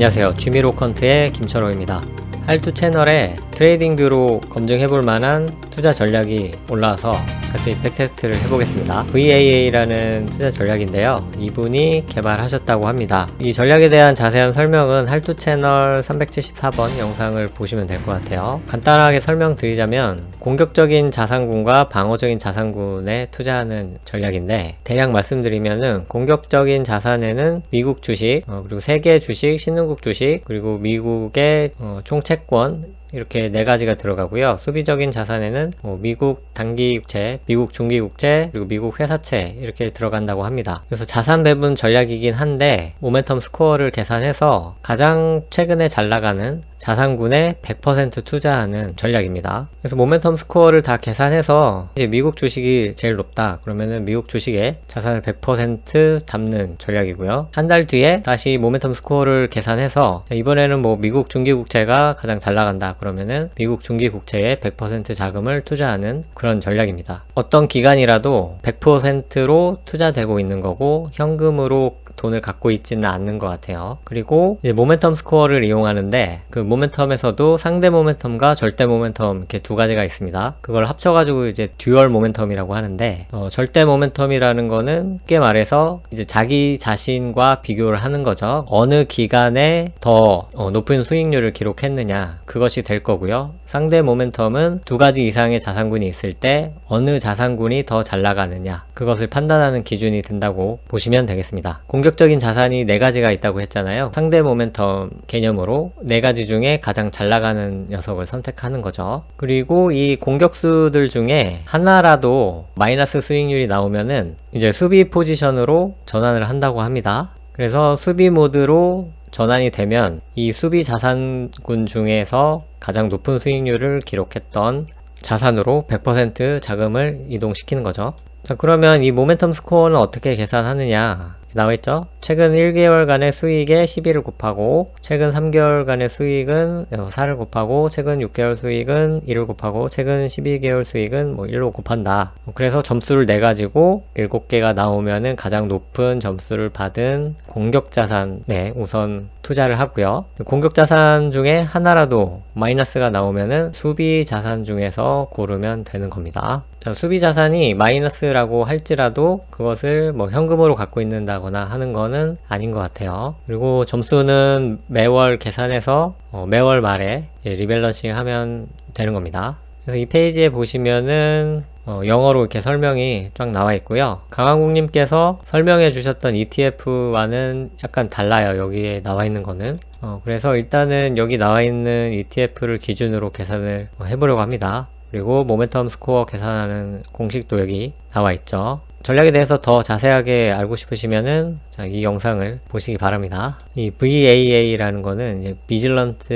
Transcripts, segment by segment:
안녕하세요. 취미로컨트의 김철호입니다. 할투 채널에 트레이딩 뷰로 검증해볼 만한 투자 전략이 올라와서 같이 백테스트를 해보겠습니다. VAA라는 투자 전략인데요. 이분이 개발하셨다고 합니다. 이 전략에 대한 자세한 설명은 할투 채널 374번 영상을 보시면 될 것 같아요. 간단하게 설명드리자면 공격적인 자산군과 방어적인 자산군에 투자하는 전략인데, 대략 말씀드리면은 공격적인 자산에는 미국 주식, 그리고 세계 주식, 신흥국 주식, 그리고 미국의 총채권, 이렇게 네 가지가 들어가고요. 수비적인 자산에는 미국 단기국채, 미국 중기국채, 그리고 미국 회사채 이렇게 들어간다고 합니다. 그래서 자산 배분 전략이긴 한데 모멘텀 스코어를 계산해서 가장 최근에 잘 나가는 자산군에 100% 투자하는 전략입니다. 그래서 모멘텀 스코어를 다 계산해서 이제 미국 주식이 제일 높다 그러면은 미국 주식에 자산을 100% 담는 전략이고요. 한 달 뒤에 다시 모멘텀 스코어를 계산해서 이번에는 뭐 미국 중기국채가 가장 잘 나간다 그러면은 미국 중기국채에 100% 자금을 투자하는 그런 전략입니다. 어떤 기간이라도 100%로 투자되고 있는 거고 현금으로 돈을 갖고 있지는 않는 것 같아요. 그리고 이제 모멘텀 스코어를 이용하는데 그 모멘텀에서도 상대 모멘텀과 절대 모멘텀 이렇게 두 가지가 있습니다. 그걸 합쳐가지고 이제 듀얼 모멘텀이라고 하는데 절대 모멘텀이라는 거는 쉽게 말해서 이제 자기 자신과 비교를 하는 거죠. 어느 기간에 더 높은 수익률을 기록했느냐 그것이 될 거고요. 상대 모멘텀은 두 가지 이상의 자산군이 있을 때 어느 자산군이 더 잘 나가느냐 그것을 판단하는 기준이 된다고 보시면 되겠습니다. 공격적인 자산이 네 가지가 있다고 했잖아요. 상대 모멘텀 개념으로 네 가지 중에 가장 잘 나가는 녀석을 선택하는 거죠. 그리고 이 공격수들 중에 하나라도 마이너스 수익률이 나오면은 이제 수비 포지션으로 전환을 한다고 합니다. 그래서 수비 모드로 전환이 되면 이 수비 자산군 중에서 가장 높은 수익률을 기록했던 자산으로 100% 자금을 이동시키는 거죠. 자, 그러면 이 모멘텀 스코어는 어떻게 계산하느냐 나와있죠? 최근 1개월간의 수익에 12를 곱하고 최근 3개월간의 수익은 4를 곱하고 최근 6개월 수익은 1을 곱하고 최근 12개월 수익은 1로 곱한다. 그래서 점수를 내가지고 7개가 나오면은 가장 높은 점수를 받은 공격자산에 우선 투자를 하고요. 공격자산 중에 하나라도 마이너스가 나오면은 수비자산 중에서 고르면 되는 겁니다. 자, 수비자산이 마이너스라고 할지라도 그것을 현금으로 갖고 있는다거나 하는 거는 아닌 것 같아요. 그리고 점수는 매월 계산해서 매월 말에 리밸런싱 하면 되는 겁니다. 그래서 이 페이지에 보시면은 영어로 이렇게 설명이 쫙 나와 있고요. 강한국님께서 설명해 주셨던 ETF와는 약간 달라요. 여기에 나와 있는 거는. 그래서 일단은 여기 나와 있는 ETF를 기준으로 계산을 해보려고 합니다. 그리고 모멘텀 스코어 계산하는 공식도 여기 나와 있죠. 전략에 대해서 더 자세하게 알고 싶으시면은 이 영상을 보시기 바랍니다. 이 VAA라는 거는 이제 Vigilant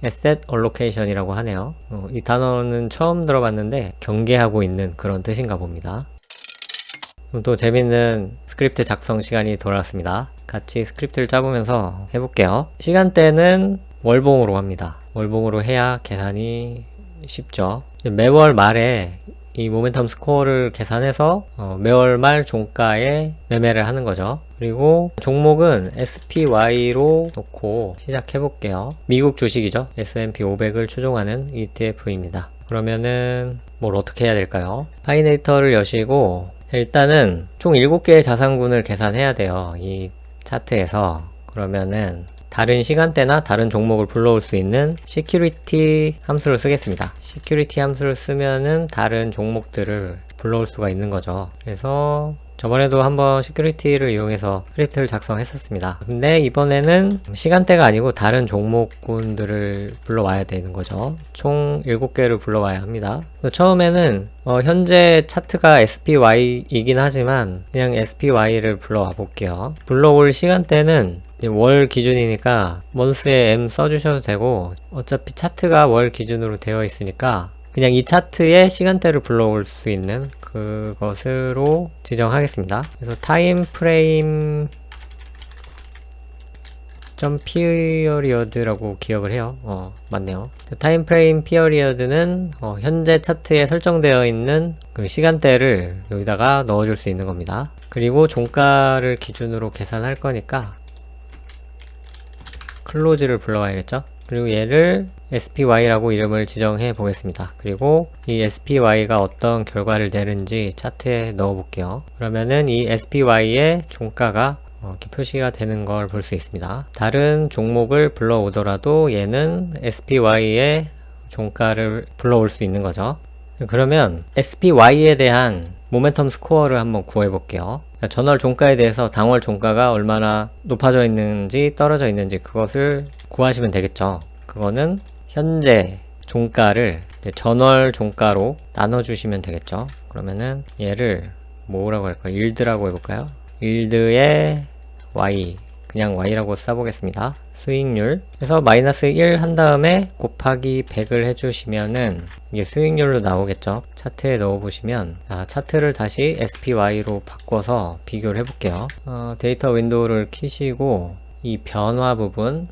Asset Allocation이라고 하네요. 이 단어는 처음 들어봤는데 경계하고 있는 그런 뜻인가 봅니다. 그럼 또 재밌는 스크립트 작성 시간이 돌아왔습니다. 같이 스크립트를 짜보면서 해볼게요. 시간대는 월봉으로 합니다. 월봉으로 해야 계산이 쉽죠. 매월 말에 이 모멘텀 스코어를 계산해서 매월 말 종가에 매매를 하는 거죠. 그리고 종목은 SPY로 놓고 시작해 볼게요. 미국 주식이죠. S&P 500을 추종하는 ETF입니다. 그러면은 뭘 어떻게 해야 될까요? 파이네이터를 여시고 일단은 총 7개의 자산군을 계산해야 돼요. 이 차트에서. 그러면은 다른 시간대나 다른 종목을 불러올 수 있는 security 함수를 쓰겠습니다. security 함수를 쓰면은 다른 종목들을 불러올 수가 있는 거죠. 그래서 저번에도 한번 security를 이용해서 스크립트를 작성했었습니다. 근데 이번에는 시간대가 아니고 다른 종목군들을 불러와야 되는 거죠. 총 7개를 불러와야 합니다. 처음에는 현재 차트가 SPY이긴 하지만 그냥 SPY를 불러와 볼게요. 불러올 시간대는 월 기준이니까 먼스에 M 써주셔도 되고 어차피 차트가 월 기준으로 되어 있으니까 그냥 이 차트의 시간대를 불러올 수 있는 그것으로 지정하겠습니다. 그래서 타임프레임 .period라고 기억을 해요. 맞네요. 타임프레임 period는 현재 차트에 설정되어 있는 그 시간대를 여기다가 넣어줄 수 있는 겁니다. 그리고 종가를 기준으로 계산할 거니까 close를 불러와야겠죠. 그리고 얘를 SPY라고 이름을 지정해 보겠습니다. 그리고 이 SPY가 어떤 결과를 내는지 차트에 넣어 볼게요. 그러면은 이 SPY의 종가가 이렇게 표시가 되는 걸 볼 수 있습니다. 다른 종목을 불러오더라도 얘는 SPY의 종가를 불러올 수 있는 거죠. 그러면 SPY에 대한 모멘텀 스코어를 한번 구해 볼게요. 전월 종가에 대해서 당월 종가가 얼마나 높아져 있는지 떨어져 있는지 그것을 구하시면 되겠죠. 그거는 현재 종가를 전월 종가로 나눠주시면 되겠죠. 그러면은 얘를 뭐라고 할까요? 일드라고 해볼까요? 일드의 Y, 그냥 Y라고 써보겠습니다. 수익률. 그래서 마이너스 1 한 다음에 곱하기 100을 해주시면은 이게 수익률로 나오겠죠. 차트에 넣어보시면, 차트를 다시 SPY로 바꿔서 비교를 해볼게요. 데이터 윈도우를 키시고, 이 변화 부분,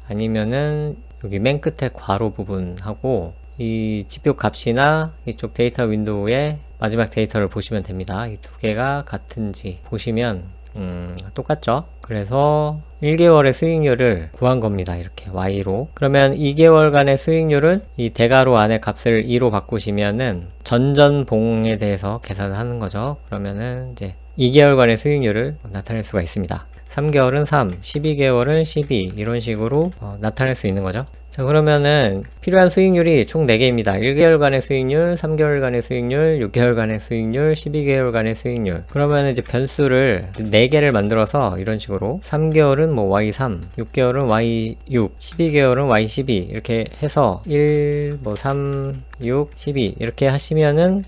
아니면은 여기 맨 끝에 괄호 부분하고, 이 지표 값이나 이쪽 데이터 윈도우의 마지막 데이터를 보시면 됩니다. 이 두 개가 같은지 보시면 똑같죠. 그래서 1개월의 수익률을 구한 겁니다. 이렇게 Y로. 그러면 2개월간의 수익률은 이 대괄호 안에 값을 2로 바꾸시면은 전전봉에 대해서 계산을 하는 거죠. 그러면은 이제 2개월간의 수익률을 나타낼 수가 있습니다. 3개월은 3, 12개월은 12 이런 식으로 나타낼 수 있는 거죠. 자, 그러면은 필요한 수익률이 총 4개입니다. 1개월간의 수익률, 3개월간의 수익률, 6개월간의 수익률, 12개월간의 수익률. 그러면 이제 변수를 4개를 만들어서 이런 식으로 3개월은 뭐 Y3, 6개월은 Y6, 12개월은 Y12 이렇게 해서 1, 뭐 3, 6, 12 이렇게 하시면은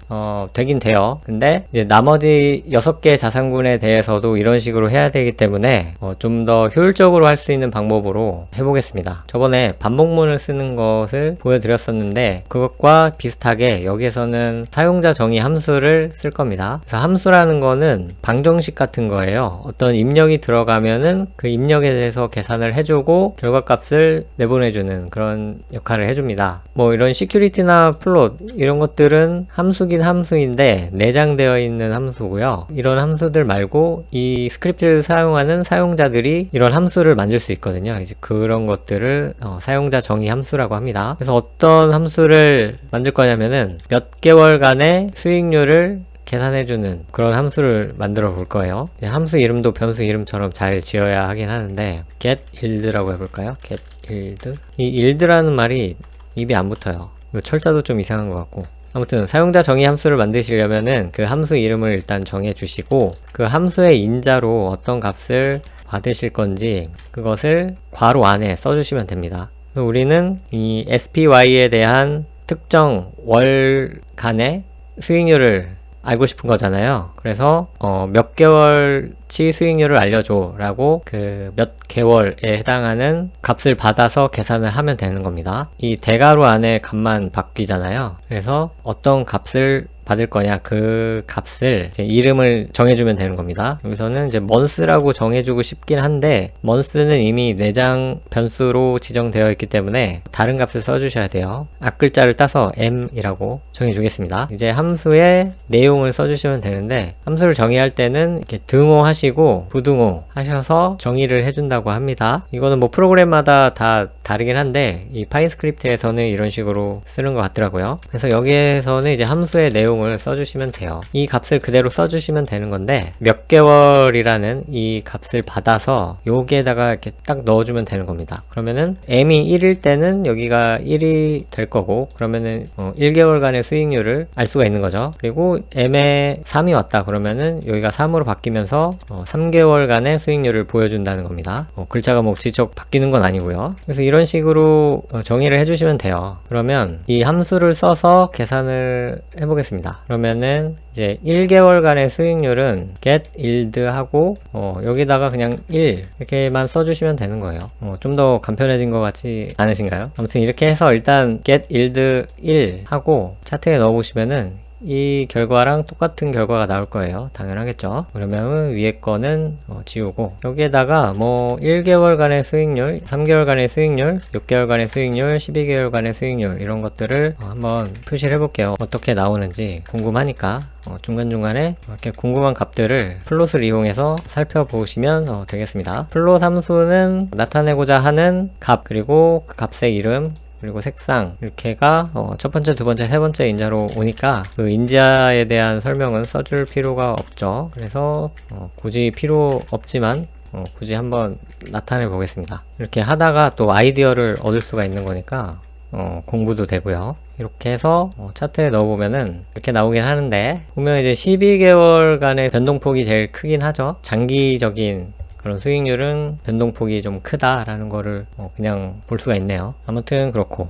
되긴 돼요. 근데 이제 나머지 6개 자산군에 대해서도 이런 식으로 해야 되기 때문에 좀 더 효율적으로 할 수 있는 방법으로 해보겠습니다. 저번에 반복문을 쓰는 것을 보여드렸었는데 그것과 비슷하게 여기에서는 사용자 정의 함수를 쓸 겁니다. 그래서 함수라는 거는 방정식 같은 거예요. 어떤 입력이 들어가면은 그 입력에 대해서 계산을 해주고 결과값을 내보내주는 그런 역할을 해줍니다. 뭐 이런 시큐리티나 플롯 이런 것들은 함수긴 함수인데 내장되어 있는 함수고요. 이런 함수들 말고 이 스크립트를 사용하는 사용자들이 이런 함수를 만들 수 있거든요. 이제 그런 것들을 사용자 정의 함수라고 합니다. 그래서 어떤 함수를 만들 거냐면은 몇 개월간의 수익률을 계산해주는 그런 함수를 만들어 볼 거예요. 함수 이름도 변수 이름처럼 잘 지어야 하긴 하는데 get yield라고 해볼까요? get yield. 이 yield라는 말이 입에 안 붙어요. 철자도 좀 이상한 것 같고. 아무튼 사용자 정의 함수를 만드시려면은 그 함수 이름을 일단 정해 주시고 그 함수의 인자로 어떤 값을 받으실 건지 그것을 괄호 안에 써주시면 됩니다. 그래서 우리는 이 SPY에 대한 특정 월간의 수익률을 알고 싶은 거잖아요. 그래서 몇 개월치 수익률을 알려줘 라고 그 몇 개월에 해당하는 값을 받아서 계산을 하면 되는 겁니다. 이 대괄호 안에 값만 바뀌잖아요. 그래서 어떤 값을 받을 거냐 그 값을 이제 이름을 정해주면 되는 겁니다. 여기서는 이제 month라고 정해주고 싶긴 한데 month는 이미 내장 변수로 지정되어 있기 때문에 다른 값을 써주셔야 돼요. 앞글자를 따서 m이라고 정해주겠습니다. 이제 함수의 내용을 써주시면 되는데 함수를 정의할 때는 이렇게 등호하시고 부등호 하셔서 정의를 해준다고 합니다. 이거는 뭐 프로그램마다 다 다르긴 한데 이 파이스크립트에서는 이런 식으로 쓰는 것 같더라고요. 그래서 여기에서는 이제 함수의 내용을 써주시면 돼요. 이 값을 그대로 써주시면 되는 건데 몇 개월이라는 이 값을 받아서 여기에다가 이렇게 딱 넣어주면 되는 겁니다. 그러면은 m이 1일 때는 여기가 1이 될 거고 그러면은 1개월간의 수익률을 알 수가 있는 거죠. 그리고 m에 3이 왔다 그러면은 여기가 3으로 바뀌면서 3개월간의 수익률을 보여준다는 겁니다. 글자가 뭐 지적 바뀌는 건 아니고요. 그래서 이런 식으로 정의를 해주시면 돼요. 그러면 이 함수를 써서 계산을 해보겠습니다. 그러면은 이제 1개월간의 수익률은 get yield 하고 여기다가 그냥 1 이렇게만 써주시면 되는 거예요. 좀 더 간편해진 것 같지 않으신가요? 아무튼 이렇게 해서 일단 get yield 1 하고 차트에 넣어보시면은 이 결과랑 똑같은 결과가 나올 거예요. 당연하겠죠. 그러면 위에 거는 지우고, 여기에다가 뭐 1개월간의 수익률, 3개월간의 수익률, 6개월간의 수익률, 12개월간의 수익률, 이런 것들을 한번 표시를 해볼게요. 어떻게 나오는지 궁금하니까 중간중간에 이렇게 궁금한 값들을 플롯을 이용해서 살펴보시면 되겠습니다. 플롯 함수는 나타내고자 하는 값, 그리고 그 값의 이름, 그리고 색상, 이렇게가 첫 번째, 두 번째, 세 번째 인자로 오니까 그 인자에 대한 설명은 써줄 필요가 없죠. 그래서 굳이 필요 없지만 굳이 한번 나타내 보겠습니다. 이렇게 하다가 또 아이디어를 얻을 수가 있는 거니까 공부도 되고요. 이렇게 해서 차트에 넣어보면은 이렇게 나오긴 하는데, 보면 이제 12개월간의 변동폭이 제일 크긴 하죠. 장기적인 그런 수익률은 변동폭이 좀 크다라는 거를 그냥 볼 수가 있네요. 아무튼 그렇고,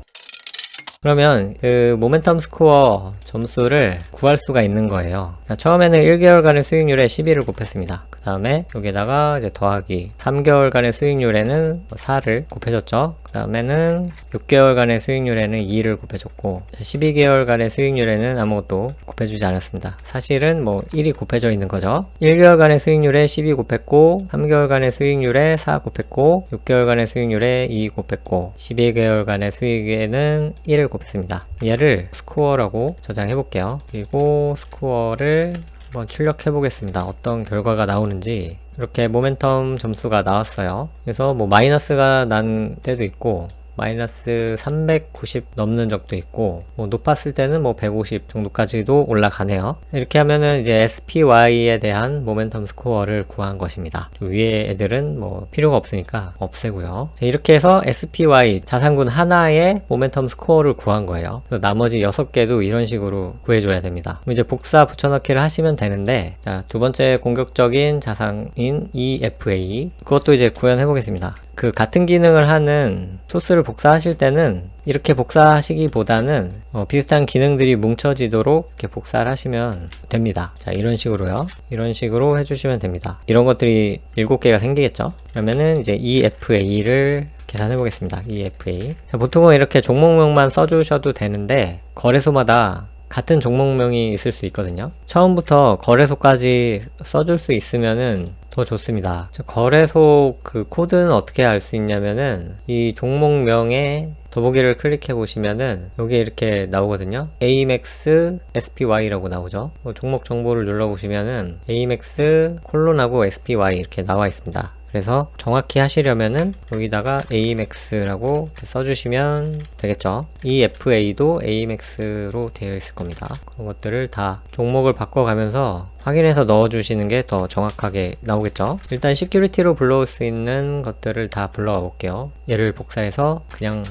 그러면 그 모멘텀 스코어 점수를 구할 수가 있는 거예요. 자, 처음에는 1개월간의 수익률에 12를 곱했습니다. 그 다음에 여기다가 이제 더하기, 3개월간의 수익률에는 4를 곱해줬죠. 그 다음에는 6개월간의 수익률에는 2를 곱해줬고, 12개월간의 수익률에는 아무것도 곱해주지 않았습니다. 사실은 뭐 1이 곱해져 있는 거죠. 1개월간의 수익률에 12 곱했고, 3개월간의 수익률에 4 곱했고, 6개월간의 수익률에 2 곱했고, 12개월간의 수익에는 1을 곱했습니다. 얘를 스코어라고 저장해 볼게요. 그리고 스코어를 한번 출력해 보겠습니다. 어떤 결과가 나오는지. 이렇게 모멘텀 점수가 나왔어요. 그래서 뭐 마이너스가 난 때도 있고, 마이너스 390 넘는 적도 있고, 뭐 높았을 때는 뭐 150 정도까지도 올라가네요. 이렇게 하면은 이제 SPY에 대한 모멘텀 스코어를 구한 것입니다. 위에 애들은 뭐 필요가 없으니까 없애고요. 이렇게 해서 SPY 자산군 하나의 모멘텀 스코어를 구한 거예요. 그래서 나머지 6개도 이런 식으로 구해줘야 됩니다. 그럼 이제 복사 붙여넣기를 하시면 되는데, 자, 두 번째 공격적인 자산인 EFA, 그것도 이제 구현해 보겠습니다. 그 같은 기능을 하는 소스를 복사하실 때는 이렇게 복사하시기보다는 비슷한 기능들이 뭉쳐지도록 이렇게 복사를 하시면 됩니다. 자, 이런 식으로요. 이런 식으로 해주시면 됩니다. 이런 것들이 7개가 생기겠죠. 그러면은 이제 EFA를 계산해 보겠습니다. EFA. 자, 보통은 이렇게 종목명만 써주셔도 되는데, 거래소마다 같은 종목명이 있을 수 있거든요. 처음부터 거래소까지 써줄 수 있으면은 더 좋습니다. 거래소 그 코드는 어떻게 알 수 있냐면은, 이 종목명에 더보기를 클릭해 보시면은 여기 이렇게 나오거든요. AMAX SPY라고 나오죠. 종목 정보를 눌러 보시면은 AMAX 콜론하고 SPY 이렇게 나와 있습니다. 그래서 정확히 하시려면은 여기다가 AMAX라고 써주시면 되겠죠. EFA도 AMAX로 되어 있을 겁니다. 그런 것들을 다 종목을 바꿔가면서 확인해서 넣어주시는 게 더 정확하게 나오겠죠. 일단 시큐리티로 불러올 수 있는 것들을 다 불러와 볼게요. 얘를 복사해서 그냥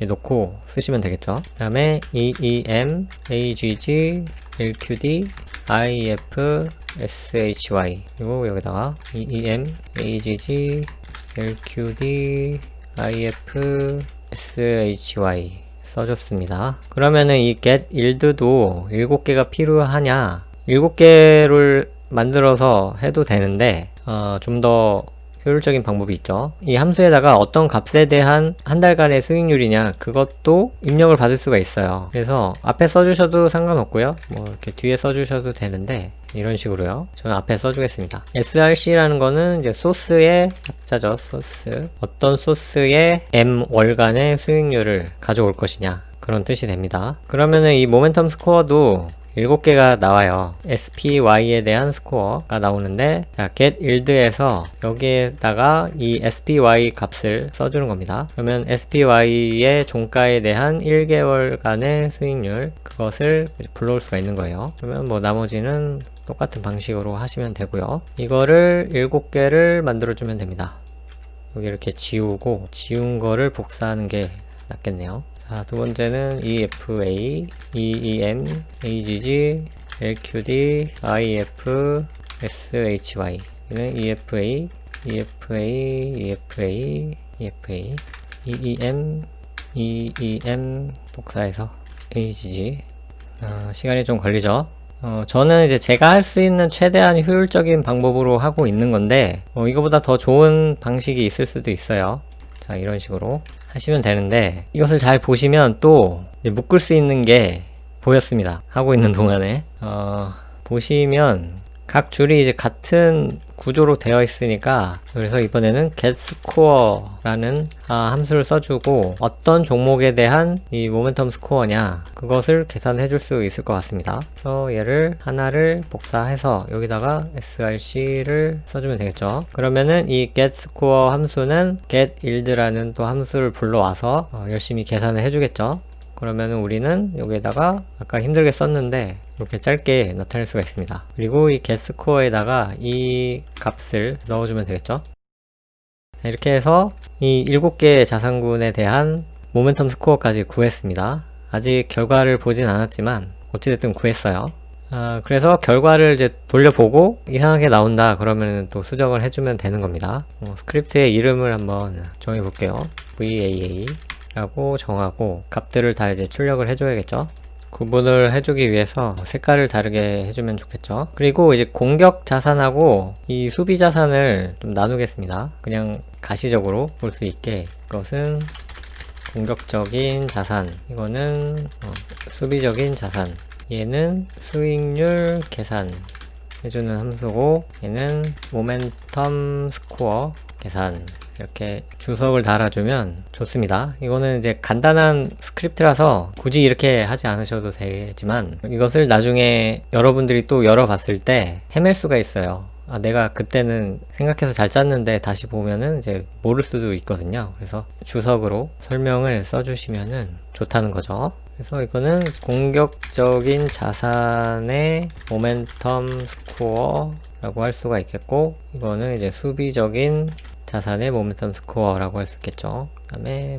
놓고 쓰시면 되겠죠. 그 다음에 EEM, AGG, LQD, IF, SHY, 그리고 여기다가 EEM, AGG, LQD, IF, SHY 써줬습니다. 그러면은 이 get yield도 7개가 필요하냐? 7개를 만들어서 해도 되는데 좀 더 효율적인 방법이 있죠. 이 함수에다가 어떤 값에 대한 한 달간의 수익률이냐, 그것도 입력을 받을 수가 있어요. 그래서 앞에 써주셔도 상관없고요. 뭐 이렇게 뒤에 써주셔도 되는데, 이런 식으로요. 저는 앞에 써주겠습니다. src라는 거는 이제 소스의 합자죠. 소스. 어떤 소스의 m 월간의 수익률을 가져올 것이냐, 그런 뜻이 됩니다. 그러면은 이 모멘텀 스코어도 7개가 나와요. SPY에 대한 스코어가 나오는데, 자, get yield에서 여기에다가 이 SPY 값을 써주는 겁니다. 그러면 SPY의 종가에 대한 1개월간의 수익률, 그것을 불러올 수가 있는 거예요. 그러면 뭐 나머지는 똑같은 방식으로 하시면 되고요. 이거를 7개를 만들어주면 됩니다. 여기 이렇게 지우고, 지운 거를 복사하는 게 낫겠네요. 자, 두 번째는 EFA, EEM, AGG, LQD, IF, SHY. 이는 EFA, EFA, EFA, EFA, EEM, EEM 복사해서 AGG. 시간이 좀 걸리죠? 저는 이제 제가 할 수 있는 최대한 효율적인 방법으로 하고 있는 건데, 이거보다 더 좋은 방식이 있을 수도 있어요. 자, 이런 식으로 하시면 되는데, 이것을 잘 보시면 또 묶을 수 있는 게 보였습니다. 하고 있는 동안에. 보시면 각 줄이 이제 같은 구조로 되어 있으니까, 그래서 이번에는 getScore라는 함수를 써주고 어떤 종목에 대한 이 모멘텀 스코어냐 그것을 계산해 줄 수 있을 것 같습니다. 그래서 얘를 하나를 복사해서 여기다가 src를 써주면 되겠죠. 그러면은 이 getScore 함수는 getYield라는 또 함수를 불러와서 열심히 계산을 해주겠죠. 그러면 우리는 여기에다가 아까 힘들게 썼는데 이렇게 짧게 나타낼 수가 있습니다. 그리고 이 getScore에다가 이 값을 넣어주면 되겠죠. 자, 이렇게 해서 이 7개의 자산군에 대한 모멘텀 스코어까지 구했습니다. 아직 결과를 보진 않았지만 어찌됐든 구했어요. 그래서 결과를 이제 돌려보고 이상하게 나온다 그러면 또 수정을 해주면 되는 겁니다. 스크립트의 이름을 한번 정해 볼게요. VAA 라고 정하고 값들을 다 이제 출력을 해줘야겠죠. 구분을 해주기 위해서 색깔을 다르게 해주면 좋겠죠. 그리고 이제 공격 자산하고 이 수비 자산을 좀 나누겠습니다. 그냥 가시적으로 볼 수 있게 이것은 공격적인 자산, 이거는 수비적인 자산, 얘는 수익률 계산 해주는 함수고 얘는 모멘텀 스코어 계산, 이렇게 주석을 달아주면 좋습니다. 이거는 이제 간단한 스크립트라서 굳이 이렇게 하지 않으셔도 되지만 이것을 나중에 여러분들이 또 열어봤을 때 헤맬 수가 있어요. 내가 그때는 생각해서 잘 짰는데 다시 보면은 이제 모를 수도 있거든요. 그래서 주석으로 설명을 써주시면은 좋다는 거죠. 그래서 이거는 공격적인 자산의 모멘텀 스코어라고 할 수가 있겠고, 이거는 이제 수비적인 자산의 모멘텀 스코어라고 할 수 있겠죠. 그 다음에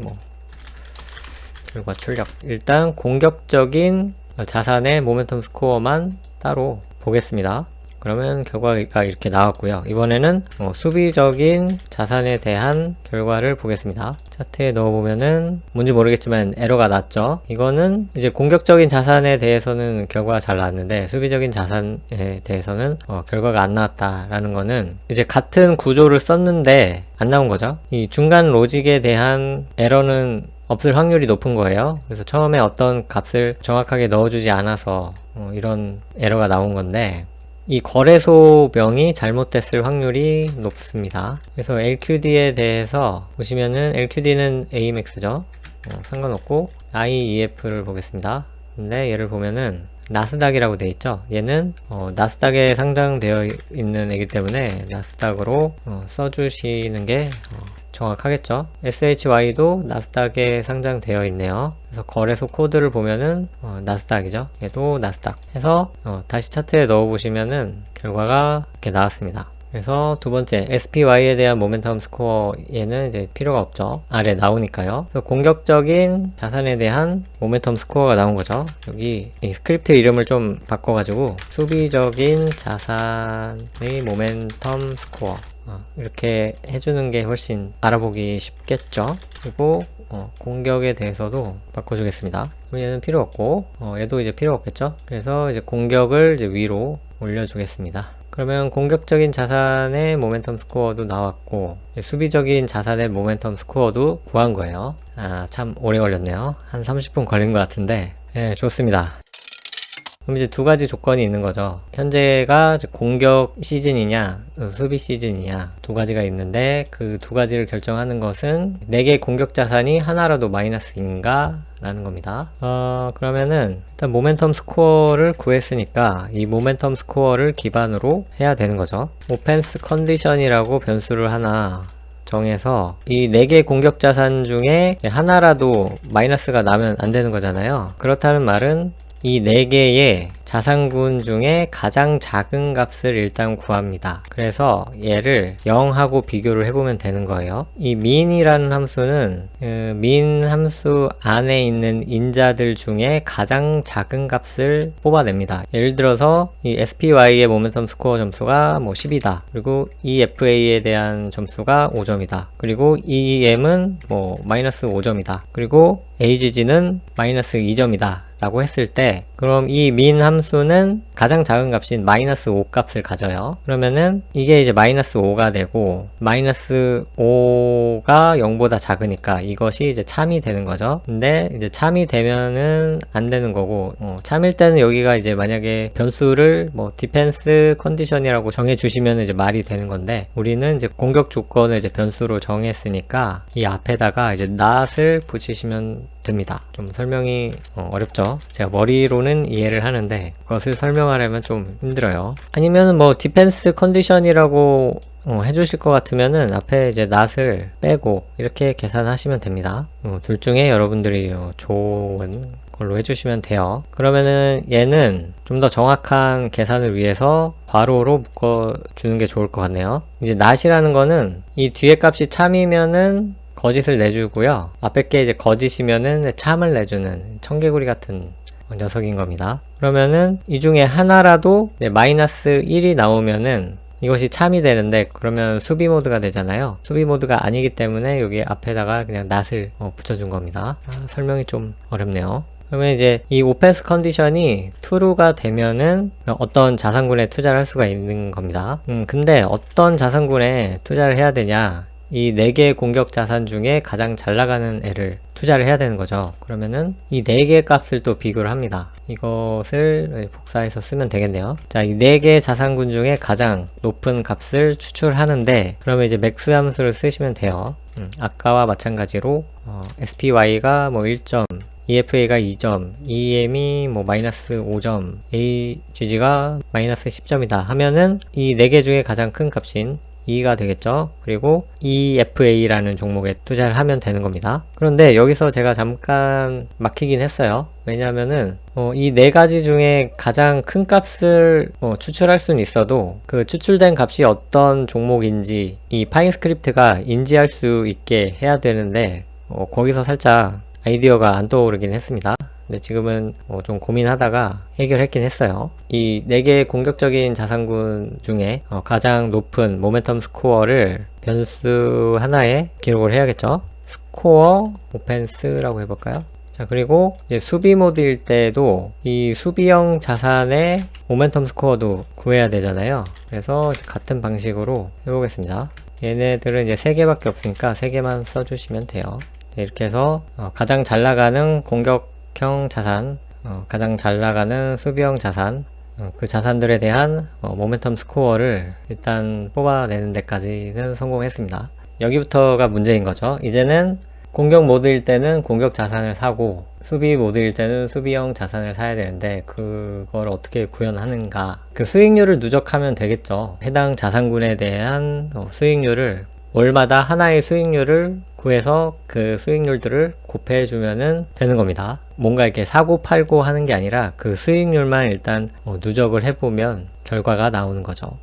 결과 출력. 일단 공격적인 자산의 모멘텀 스코어만 따로 보겠습니다. 그러면 결과가 이렇게 나왔고요. 이번에는 수비적인 자산에 대한 결과를 보겠습니다. 차트에 넣어보면은 뭔지 모르겠지만 에러가 났죠. 이거는 이제 공격적인 자산에 대해서는 결과가 잘 나왔는데 수비적인 자산에 대해서는 결과가 안 나왔다라는 거는 이제 같은 구조를 썼는데 안 나온 거죠. 이 중간 로직에 대한 에러는 없을 확률이 높은 거예요. 그래서 처음에 어떤 값을 정확하게 넣어주지 않아서 이런 에러가 나온 건데, 이 거래소명이 잘못됐을 확률이 높습니다. 그래서 LQD에 대해서 보시면은 LQD는 AMX죠. 상관없고 IEF를 보겠습니다. 근데 얘를 보면은 나스닥이라고 되어 있죠. 얘는 나스닥에 상장되어 있는 애기 때문에 나스닥으로 써주시는 게 정확하겠죠. SHY도 나스닥에 상장되어 있네요. 그래서 거래소 코드를 보면은 나스닥이죠. 얘도 나스닥 해서 다시 차트에 넣어 보시면은 결과가 이렇게 나왔습니다. 그래서 두 번째 SPY에 대한 모멘텀 스코어, 얘는 이제 필요가 없죠. 아래 나오니까요. 그래서 공격적인 자산에 대한 모멘텀 스코어가 나온 거죠. 여기 이 스크립트 이름을 좀 바꿔가지고 수비적인 자산의 모멘텀 스코어 이렇게 해주는 게 훨씬 알아보기 쉽겠죠. 그리고 공격에 대해서도 바꿔주겠습니다. 얘는 필요 없고 얘도 이제 필요 없겠죠. 그래서 이제 공격을 이제 위로 올려주겠습니다. 그러면 공격적인 자산의 모멘텀 스코어도 나왔고 수비적인 자산의 모멘텀 스코어도 구한 거예요. 참 오래 걸렸네요. 한 30분 걸린 것 같은데 네, 좋습니다. 그럼 이제 두 가지 조건이 있는 거죠. 현재가 공격 시즌이냐 수비 시즌이냐 두 가지가 있는데 그 두 가지를 결정하는 것은 내게 공격 자산이 하나라도 마이너스인가 라는 겁니다. 그러면은 일단 모멘텀 스코어를 구했으니까 이 모멘텀 스코어를 기반으로 해야 되는 거죠. 오펜스 컨디션이라고 변수를 하나 정해서 이 4개 공격 자산 중에 하나라도 마이너스가 나면 안 되는 거잖아요. 그렇다는 말은 이 4개의 자산군 중에 가장 작은 값을 일단 구합니다. 그래서 얘를 0하고 비교를 해보면 되는 거예요. 이 min이라는 함수는 min 함수 안에 있는 인자들 중에 가장 작은 값을 뽑아냅니다. 예를 들어서 이 SPY의 모멘텀 스코어 점수가 10이다. 그리고 EFA에 대한 점수가 5점이다. 그리고 EM은 마이너스 5점이다. 그리고 AGG는 마이너스 2점이다. 라고 했을 때, 그럼 이 min 함수는 가장 작은 값인 마이너스 5 값을 가져요. 그러면은 이게 이제 마이너스 5가 되고, 마이너스 5가 0보다 작으니까 이것이 이제 참이 되는 거죠. 근데 이제 참이 되면은 안 되는 거고, 참일 때는 여기가 이제 만약에 변수를 뭐 디펜스 컨디션이라고 정해 주시면 이제 말이 되는 건데, 우리는 이제 공격 조건을 이제 변수로 정했으니까 이 앞에다가 이제 not을 붙이시면 됩니다. 좀 설명이 어렵죠. 제가 머리로는 이해를 하는데 그것을 설명하려면 좀 힘들어요. 아니면 뭐 디펜스 컨디션이라고 해주실 것 같으면은 앞에 이제 not을 빼고 이렇게 계산하시면 됩니다. 둘 중에 여러분들이 좋은 걸로 해주시면 돼요. 그러면은 얘는 좀 더 정확한 계산을 위해서 괄호로 묶어주는 게 좋을 것 같네요. 이제 not이라는 거는 이 뒤에 값이 참이면은 거짓을 내주고요. 앞에 게 이제 거짓이면은 참을 내주는 청개구리 같은 녀석인 겁니다. 그러면은 이 중에 하나라도 마이너스 1이 나오면은 이것이 참이 되는데, 그러면 수비 모드가 되잖아요. 수비 모드가 아니기 때문에 여기 앞에다가 그냥 not을 붙여준 겁니다. 설명이 좀 어렵네요. 그러면 이제 이 오펜스 컨디션이 true가 되면은 어떤 자산군에 투자를 할 수가 있는 겁니다. 근데 어떤 자산군에 투자를 해야 되냐, 이 4개의 공격 자산 중에 가장 잘 나가는 애를 투자를 해야 되는 거죠. 그러면은 이 4개의 값을 또 비교를 합니다. 이것을 복사해서 쓰면 되겠네요. 자, 이 4개의 자산군 중에 가장 높은 값을 추출하는데, 그러면 이제 max 함수를 쓰시면 돼요. 아까와 마찬가지로 SPY가 뭐 1점, EFA가 2점, EM이 뭐 마이너스 5점, AGG가 마이너스 10점이다 하면은 이 4개 중에 가장 큰 값인 2가 되겠죠. 그리고 EFA라는 종목에 투자를 하면 되는 겁니다. 그런데 여기서 제가 잠깐 막히긴 했어요. 왜냐하면은 이 4가지 중에 가장 큰 값을 추출할 수는 있어도 그 추출된 값이 어떤 종목인지 이 파인 스크립트가 인지할 수 있게 해야 되는데 거기서 살짝 아이디어가 안 떠오르긴 했습니다. 근데 지금은 좀 고민하다가 해결했긴 했어요. 이 4개의 공격적인 자산군 중에 가장 높은 모멘텀 스코어를 변수 하나에 기록을 해야겠죠. 스코어 오펜스라고 해볼까요? 자, 그리고 이제 수비 모드일 때도 이 수비형 자산의 모멘텀 스코어도 구해야 되잖아요. 그래서 같은 방식으로 해보겠습니다. 얘네들은 이제 3개밖에 없으니까 3개만 써주시면 돼요. 이렇게 해서 가장 잘 나가는 공격형 자산, 가장 잘 나가는 수비형 자산, 그 자산들에 대한 모멘텀 스코어를 일단 뽑아내는 데까지는 성공했습니다. 여기부터가 문제인 거죠. 이제는 공격 모드일 때는 공격 자산을 사고 수비 모드일 때는 수비형 자산을 사야 되는데 그걸 어떻게 구현하는가. 그 수익률을 누적하면 되겠죠. 해당 자산군에 대한 수익률을 월마다 하나의 수익률을 구해서 그 수익률들을 곱해주면 되는 겁니다. 뭔가 이렇게 사고 팔고 하는 게 아니라 그 수익률만 일단 누적을 해보면 결과가 나오는 거죠.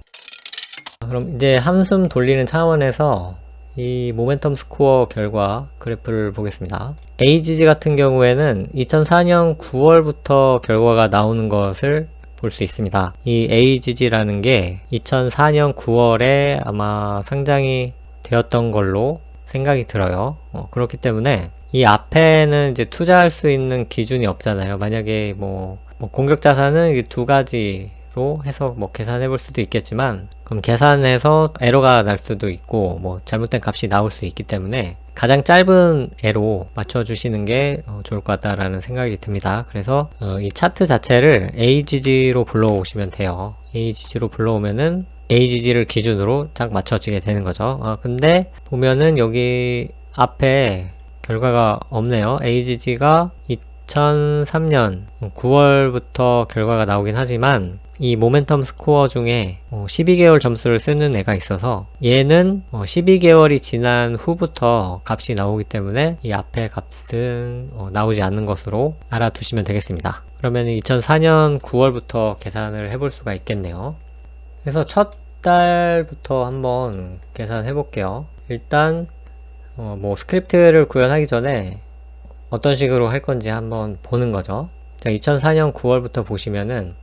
그럼 이제 함수 돌리는 차원에서 이 모멘텀 스코어 결과 그래프를 보겠습니다. AGG 같은 경우에는 2004년 9월부터 결과가 나오는 것을 볼 수 있습니다. 이 AGG라는 게 2004년 9월에 아마 상장이 되었던 걸로 생각이 들어요. 그렇기 때문에 이 앞에는 이제 투자할 수 있는 기준이 없잖아요. 만약에 뭐 공격 자산은 2가지로 해서 뭐 계산해 볼 수도 있겠지만, 그럼 계산해서 에러가 날 수도 있고 뭐 잘못된 값이 나올 수 있기 때문에 가장 짧은 애로 맞춰주시는 게 좋을 것 같다라는 생각이 듭니다. 그래서 이 차트 자체를 AGG로 불러오시면 돼요. AGG로 불러오면은 AGG를 기준으로 딱 맞춰지게 되는 거죠. 근데 보면은 여기 앞에 결과가 없네요. AGG가 2003년 9월부터 결과가 나오긴 하지만 이 모멘텀 스코어 중에 12개월 점수를 쓰는 애가 있어서 얘는 12개월이 지난 후부터 값이 나오기 때문에 이 앞에 값은 나오지 않는 것으로 알아두시면 되겠습니다. 그러면 2004년 9월부터 계산을 해볼 수가 있겠네요. 그래서 첫 달부터 한번 계산해 볼게요. 일단 뭐 스크립트를 구현하기 전에 어떤 식으로 할 건지 한번 보는 거죠. 자, 2004년 9월부터 보시면은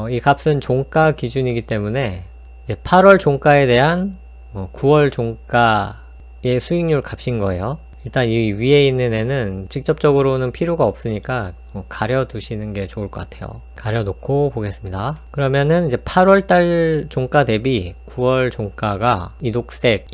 이 값은 종가 기준이기 때문에 이제 8월 종가에 대한 9월 종가의 수익률 값인 거예요. 일단 이 위에 있는 애는 직접적으로는 필요가 없으니까 가려 두시는 게 좋을 것 같아요. 가려 놓고 보겠습니다. 그러면은 이제 8월달 종가 대비 9월 종가가 이 녹색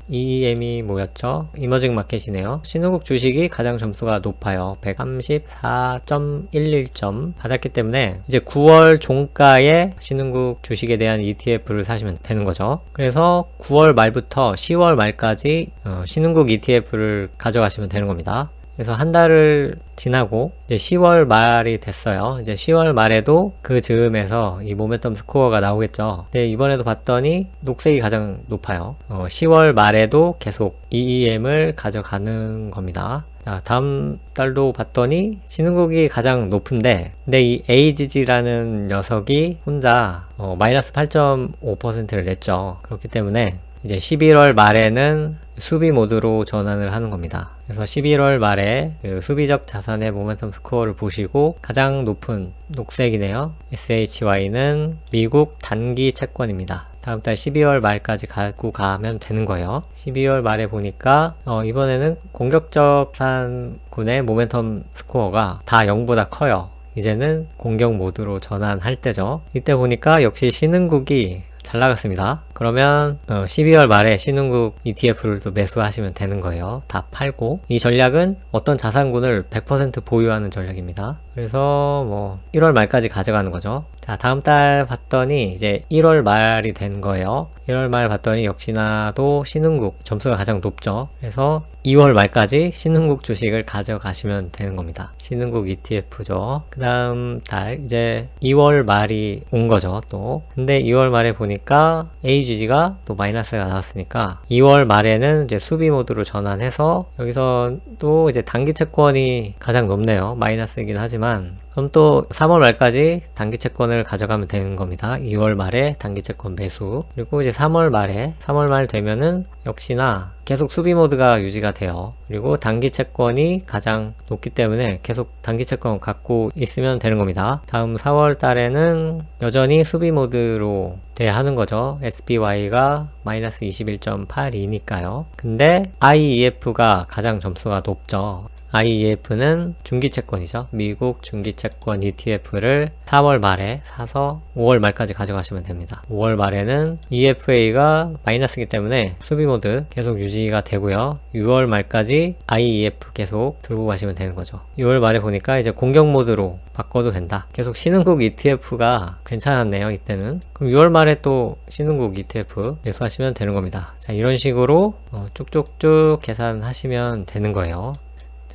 EEM이 뭐였죠? 이머징 마켓이네요. 신흥국 주식이 가장 점수가 높아요. 134.11점 받았기 때문에 이제 9월 종가에 신흥국 주식에 대한 ETF를 사시면 되는 거죠. 그래서 9월 말부터 10월 말까지 신흥국 ETF를 가져가시면 되는 겁니다. 그래서 한 달을 지나고 이제 10월 말이 됐어요. 이제 10월 말에도 그 즈음에서 이 모멘텀 스코어가 나오겠죠. 근데 이번에도 봤더니 녹색이 가장 높아요. 10월 말에도 계속 EEM을 가져가는 겁니다. 자, 다음 달도 봤더니 신흥국이 가장 높은데, 근데 이 AGG라는 녀석이 혼자 마이너스 8.5%를 냈죠. 그렇기 때문에 이제 11월 말에는 수비 모드로 전환을 하는 겁니다. 그래서 11월 말에 그 수비적 자산의 모멘텀 스코어를 보시고 가장 높은 녹색이네요. SHY는 미국 단기 채권입니다. 다음 달 12월 말까지 갖고 가면 되는 거예요. 12월 말에 보니까 이번에는 공격적 자산군의 모멘텀 스코어가 다 0보다 커요. 이제는 공격 모드로 전환할 때죠. 이때 보니까 역시 신흥국이 잘 나갔습니다. 그러면 12월 말에 신흥국 ETF를 또 매수하시면 되는 거예요. 다 팔고. 이 전략은 어떤 자산군을 100% 보유하는 전략입니다. 그래서 1월 말까지 가져가는 거죠. 자, 다음 달 봤더니 이제 1월 말이 된 거예요. 1월 말 봤더니 역시나 또 신흥국 점수가 가장 높죠. 그래서 2월 말까지 신흥국 주식을 가져가시면 되는 겁니다. 신흥국 ETF죠. 그 다음 달 이제 2월 말이 온 거죠. 또 근데 2월 말에 보니까 AGG가 또 마이너스가 나왔으니까 2월 말에는 이제 수비 모드로 전환해서 여기서 또 이제 단기 채권이 가장 높네요. 마이너스이긴 하지만 그럼 또 3월 말까지 단기 채권을 가져가면 되는 겁니다. 2월 말에 단기 채권 매수. 그리고 이제 3월 말 되면은 역시나 계속 수비 모드가 유지가 돼요. 그리고 단기 채권이 가장 높기 때문에 계속 단기 채권 갖고 있으면 되는 겁니다. 다음 4월 달에는 여전히 수비 모드로 돼야 하는 거죠. SPY가 마이너스 21.82니까요. 근데 IEF가 가장 점수가 높죠. IEF는 중기채권이죠. 미국 중기채권 ETF를 4월 말에 사서 5월 말까지 가져가시면 됩니다. 5월 말에는 EFA가 마이너스이기 때문에 수비모드 계속 유지가 되고요. 6월 말까지 IEF 계속 들고 가시면 되는 거죠. 6월 말에 보니까 이제 공격 모드로 바꿔도 된다. 계속 신흥국 ETF가 괜찮았네요. 이때는. 그럼 6월 말에 또 신흥국 ETF 매수하시면 되는 겁니다. 자, 이런 식으로 쭉쭉쭉 계산하시면 되는 거예요.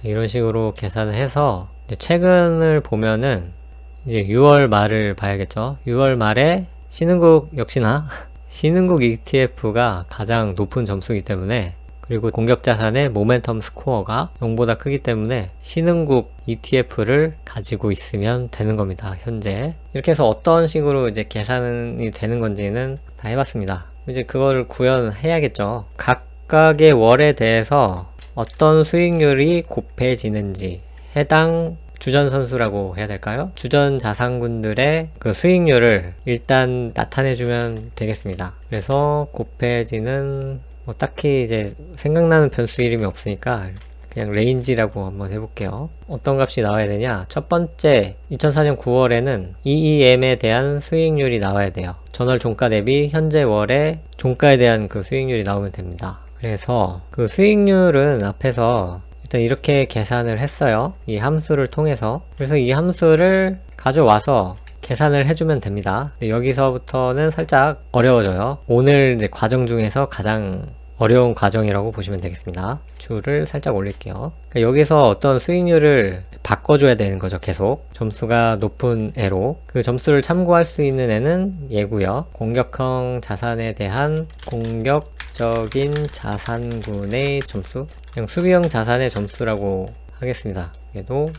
이런 식으로 계산을 해서 최근을 보면은 이제 6월 말을 봐야겠죠. 6월 말에 신흥국 역시나 신흥국 ETF가 가장 높은 점수이기 때문에, 그리고 공격자산의 모멘텀 스코어가 0보다 크기 때문에 신흥국 ETF를 가지고 있으면 되는 겁니다. 현재 이렇게 해서 어떤 식으로 이제 계산이 되는 건지는 다 해봤습니다. 이제 그거를 구현해야겠죠. 각각의 월에 대해서 어떤 수익률이 곱해지는지 해당 주전 선수라고 해야 될까요? 주전 자산군들의 그 수익률을 일단 나타내주면 되겠습니다. 그래서 곱해지는 딱히 이제 생각나는 변수 이름이 없으니까 그냥 레인지라고 한번 해볼게요. 어떤 값이 나와야 되냐? 첫 번째 2004년 9월에는 EEM에 대한 수익률이 나와야 돼요. 전월 종가 대비 현재 월의 종가에 대한 그 수익률이 나오면 됩니다. 그래서 그 수익률은 앞에서 일단 이렇게 계산을 했어요. 이 함수를 통해서. 그래서 이 함수를 가져와서 계산을 해주면 됩니다. 여기서부터는 살짝 어려워져요. 오늘 이제 과정 중에서 가장 어려운 과정이라고 보시면 되겠습니다. 줄을 살짝 올릴게요. 그러니까 여기서 어떤 수익률을 바꿔줘야 되는 거죠. 계속 점수가 높은 애로 그 점수를 참고할 수 있는 애는 얘고요. 공격형 자산에 대한 공격적인 자산군의 점수, 그냥 수비형 자산의 점수라고 하겠습니다. 얘도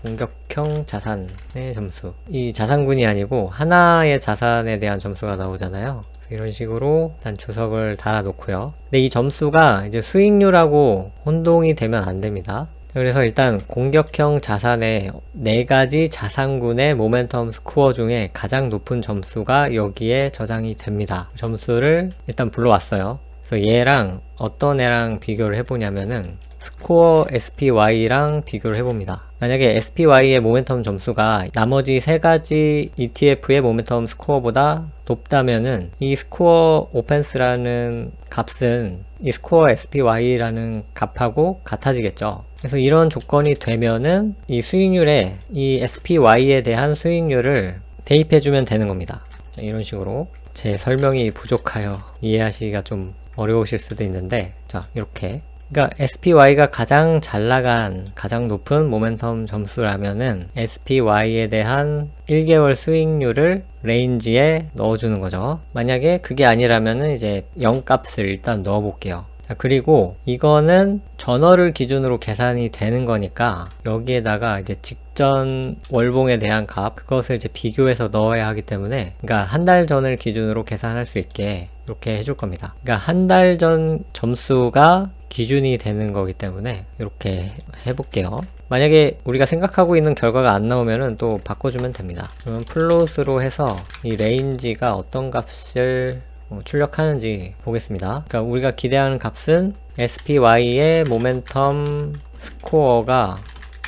공격형 자산의 점수. 이 자산군이 아니고 하나의 자산에 대한 점수가 나오잖아요. 이런 식으로 일단 주석을 달아 놓고요. 근데 이 점수가 이제 수익률하고 혼동이 되면 안 됩니다. 그래서 일단 공격형 자산의 4가지 자산군의 모멘텀 스코어 중에 가장 높은 점수가 여기에 저장이 됩니다. 점수를 일단 불러왔어요. 그래서 얘랑 어떤 애랑 비교를 해보냐면은 스코어 SPY랑 비교를 해봅니다. 만약에 SPY의 모멘텀 점수가 나머지 세 가지 ETF의 모멘텀 스코어보다 높다면은 이 스코어 오펜스라는 값은 이 스코어 SPY라는 값하고 같아지겠죠. 그래서 이런 조건이 되면은 이 수익률에 이 SPY에 대한 수익률을 대입해주면 되는 겁니다. 자, 이런 식으로 제 설명이 부족하여 이해하시기가 좀 어려우실 수도 있는데, 자, 이렇게. 그러니까 SPY가 가장 잘 나간 가장 높은 모멘텀 점수라면은 SPY에 대한 1개월 수익률을 레인지에 넣어주는 거죠. 만약에 그게 아니라면은 이제 0값을 일단 넣어 볼게요. 자, 그리고 이거는 전월을 기준으로 계산이 되는 거니까 여기에다가 이제 직전 월봉에 대한 값, 그것을 이제 비교해서 넣어야 하기 때문에, 그러니까 한 달 전을 기준으로 계산할 수 있게 이렇게 해줄 겁니다. 그러니까 한 달 전 점수가 기준이 되는 거기 때문에 이렇게 해볼게요. 만약에 우리가 생각하고 있는 결과가 안 나오면은 또 바꿔주면 됩니다. 그러면 플롯으로 해서 이 레인지가 어떤 값을 출력하는지 보겠습니다. 그러니까 우리가 기대하는 값은 SPY의 모멘텀 스코어가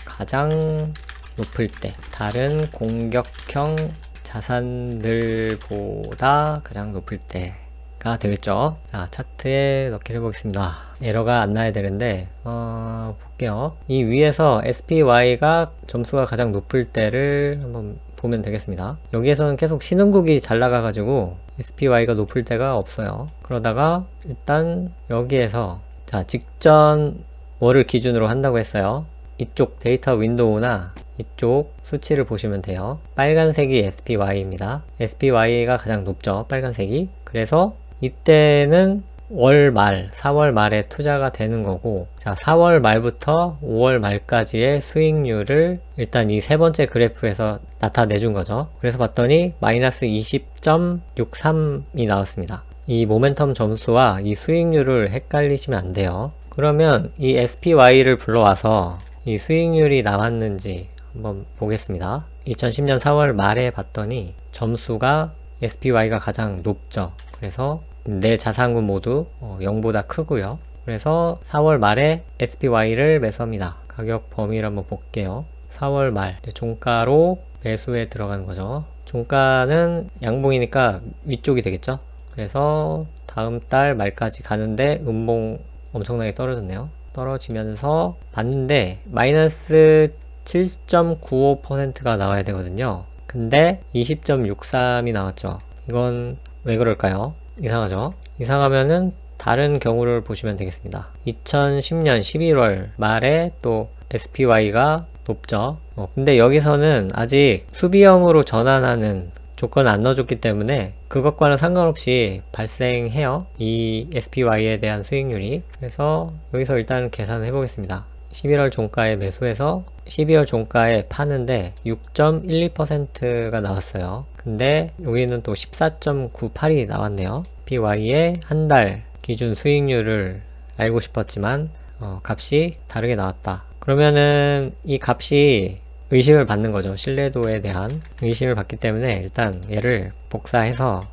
가장 높을 때, 다른 공격형 자산들보다 가장 높을 때가 되겠죠. 자, 차트에 넣기를 해보겠습니다. 에러가 안 나야 되는데 볼게요. 이 위에서 SPY가 점수가 가장 높을 때를 한번 보면 되겠습니다. 여기에서는 계속 신흥국이 잘 나가가지고 SPY가 높을 때가 없어요. 그러다가 일단 여기에서, 자, 직전 월을 기준으로 한다고 했어요. 이쪽 데이터 윈도우나 이쪽 수치를 보시면 돼요. 빨간색이 SPY입니다. SPY가 가장 높죠, 빨간색이. 그래서 이때는 월 말, 4월 말에 투자가 되는 거고, 자, 4월 말부터 5월 말까지의 수익률을 일단 이 세 번째 그래프에서 나타내준 거죠. 그래서 봤더니 마이너스 20.63이 나왔습니다. 이 모멘텀 점수와 이 수익률을 헷갈리시면 안 돼요. 그러면 이 SPY를 불러와서 이 수익률이 나왔는지 한번 보겠습니다. 2010년 4월 말에 봤더니 점수가 SPY가 가장 높죠. 그래서 내 자산군 모두 0보다 크고요. 그래서 4월 말에 SPY를 매수합니다. 가격 범위를 한번 볼게요. 4월 말 종가로 매수에 들어가는 거죠. 종가는 양봉이니까 위쪽이 되겠죠. 그래서 다음 달 말까지 가는데 음봉 엄청나게 떨어졌네요. 떨어지면서 봤는데 마이너스 7.95%가 나와야 되거든요. 근데 20.63이 나왔죠. 이건 왜 그럴까요? 이상하죠? 이상하면은 다른 경우를 보시면 되겠습니다. 2010년 11월 말에 또 SPY가 높죠. 근데 여기서는 아직 수비형으로 전환하는 조건을 안 넣어줬기 때문에 그것과는 상관없이 발생해요, 이 SPY에 대한 수익률이. 그래서 여기서 일단 계산을 해보겠습니다. 11월 종가에 매수해서 12월 종가에 파는데 6.12%가 나왔어요. 근데 여기는 또 14.98이 나왔네요. SPY의 한 달 기준 수익률을 알고 싶었지만 값이 다르게 나왔다. 그러면은 이 값이 의심을 받는 거죠. 신뢰도에 대한 의심을 받기 때문에 일단 얘를 복사해서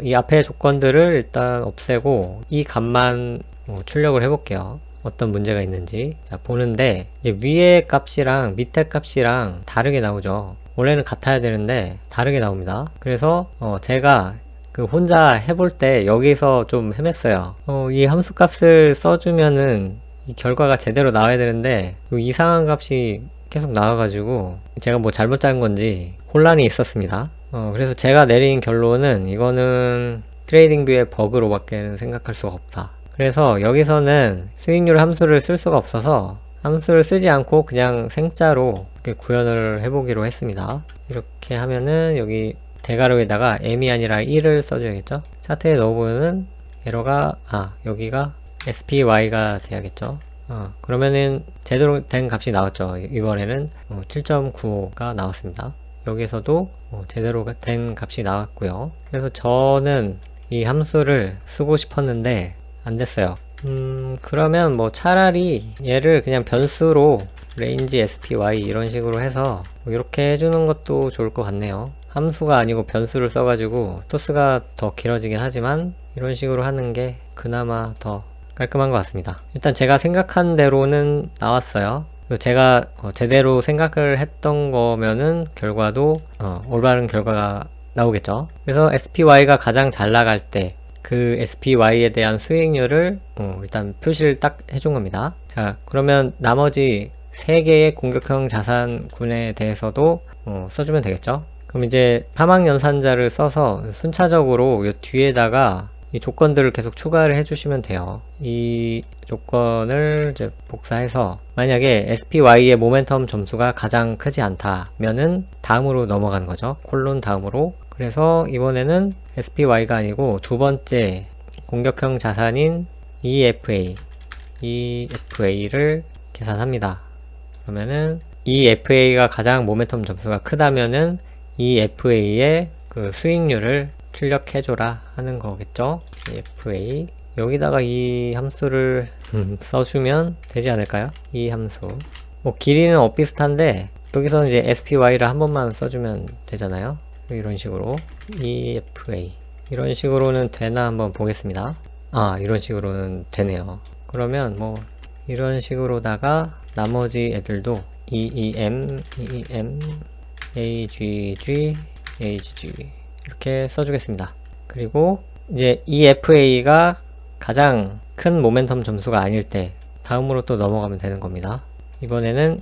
이 앞에 조건들을 일단 없애고 이 값만 출력을 해볼게요. 어떤 문제가 있는지. 자, 보는데 이제 위에 값이랑 밑에 값이랑 다르게 나오죠. 원래는 같아야 되는데 다르게 나옵니다. 그래서 제가 그 혼자 해볼 때 여기서 좀 헤맸어요. 이 함수 값을 써주면은 이 결과가 제대로 나와야 되는데 이상한 값이 계속 나와가지고 제가 뭐 잘못 짠 건지 혼란이 있었습니다. 그래서 제가 내린 결론은 이거는 트레이딩뷰의 버그로밖에는 생각할 수가 없다. 그래서 여기서는 수익률 함수를 쓸 수가 없어서 함수를 쓰지 않고 그냥 생자로 이렇게 구현을 해보기로 했습니다. 이렇게 하면은 여기 대괄호에다가 m이 아니라 1을 써줘야겠죠. 차트에 넣어보면은 에러가 여기가 SPY가 돼야겠죠. 그러면은 제대로 된 값이 나왔죠. 이번에는 7.95가 나왔습니다. 여기에서도 제대로 된 값이 나왔고요. 그래서 저는 이 함수를 쓰고 싶었는데 안 됐어요. 그러면 뭐 차라리 얘를 그냥 변수로 range SPY 이런 식으로 해서 이렇게 해주는 것도 좋을 것 같네요. 함수가 아니고 변수를 써가지고 토스가 더 길어지긴 하지만 이런 식으로 하는 게 그나마 더 깔끔한 것 같습니다. 일단 제가 생각한 대로는 나왔어요. 제가 제대로 생각을 했던 거면은 결과도 올바른 결과가 나오겠죠. 그래서 SPY가 가장 잘 나갈 때 그 SPY에 대한 수익률을 일단 표시를 딱 해준 겁니다. 자, 그러면 나머지 3개의 공격형 자산군에 대해서도 써주면 되겠죠. 그럼 이제 사망연산자를 써서 순차적으로 이 뒤에다가 이 조건들을 계속 추가를 해주시면 돼요. 이 조건을 이제 복사해서 만약에 SPY의 모멘텀 점수가 가장 크지 않다면은 다음으로 넘어가는 거죠. 콜론 다음으로. 그래서 이번에는 SPY가 아니고 두 번째 공격형 자산인 EFA를 계산합니다. 그러면은 EFA가 가장 모멘텀 점수가 크다면은 EFA의 그 수익률을 출력해줘라 하는 거겠죠. EFA 여기다가 이 함수를 써주면 되지 않을까요? 이 함수 뭐 길이는 비슷한데 여기서는 이제 SPY를 한 번만 써주면 되잖아요. 이런 식으로 EFA 이런 식으로는 되나 한번 보겠습니다. 아, 이런 식으로는 되네요. 그러면 뭐 이런 식으로다가 나머지 애들도 EEM, AGG, 이렇게 써주겠습니다. 그리고 이제 EFA가 가장 큰 모멘텀 점수가 아닐 때 다음으로 또 넘어가면 되는 겁니다. 이번에는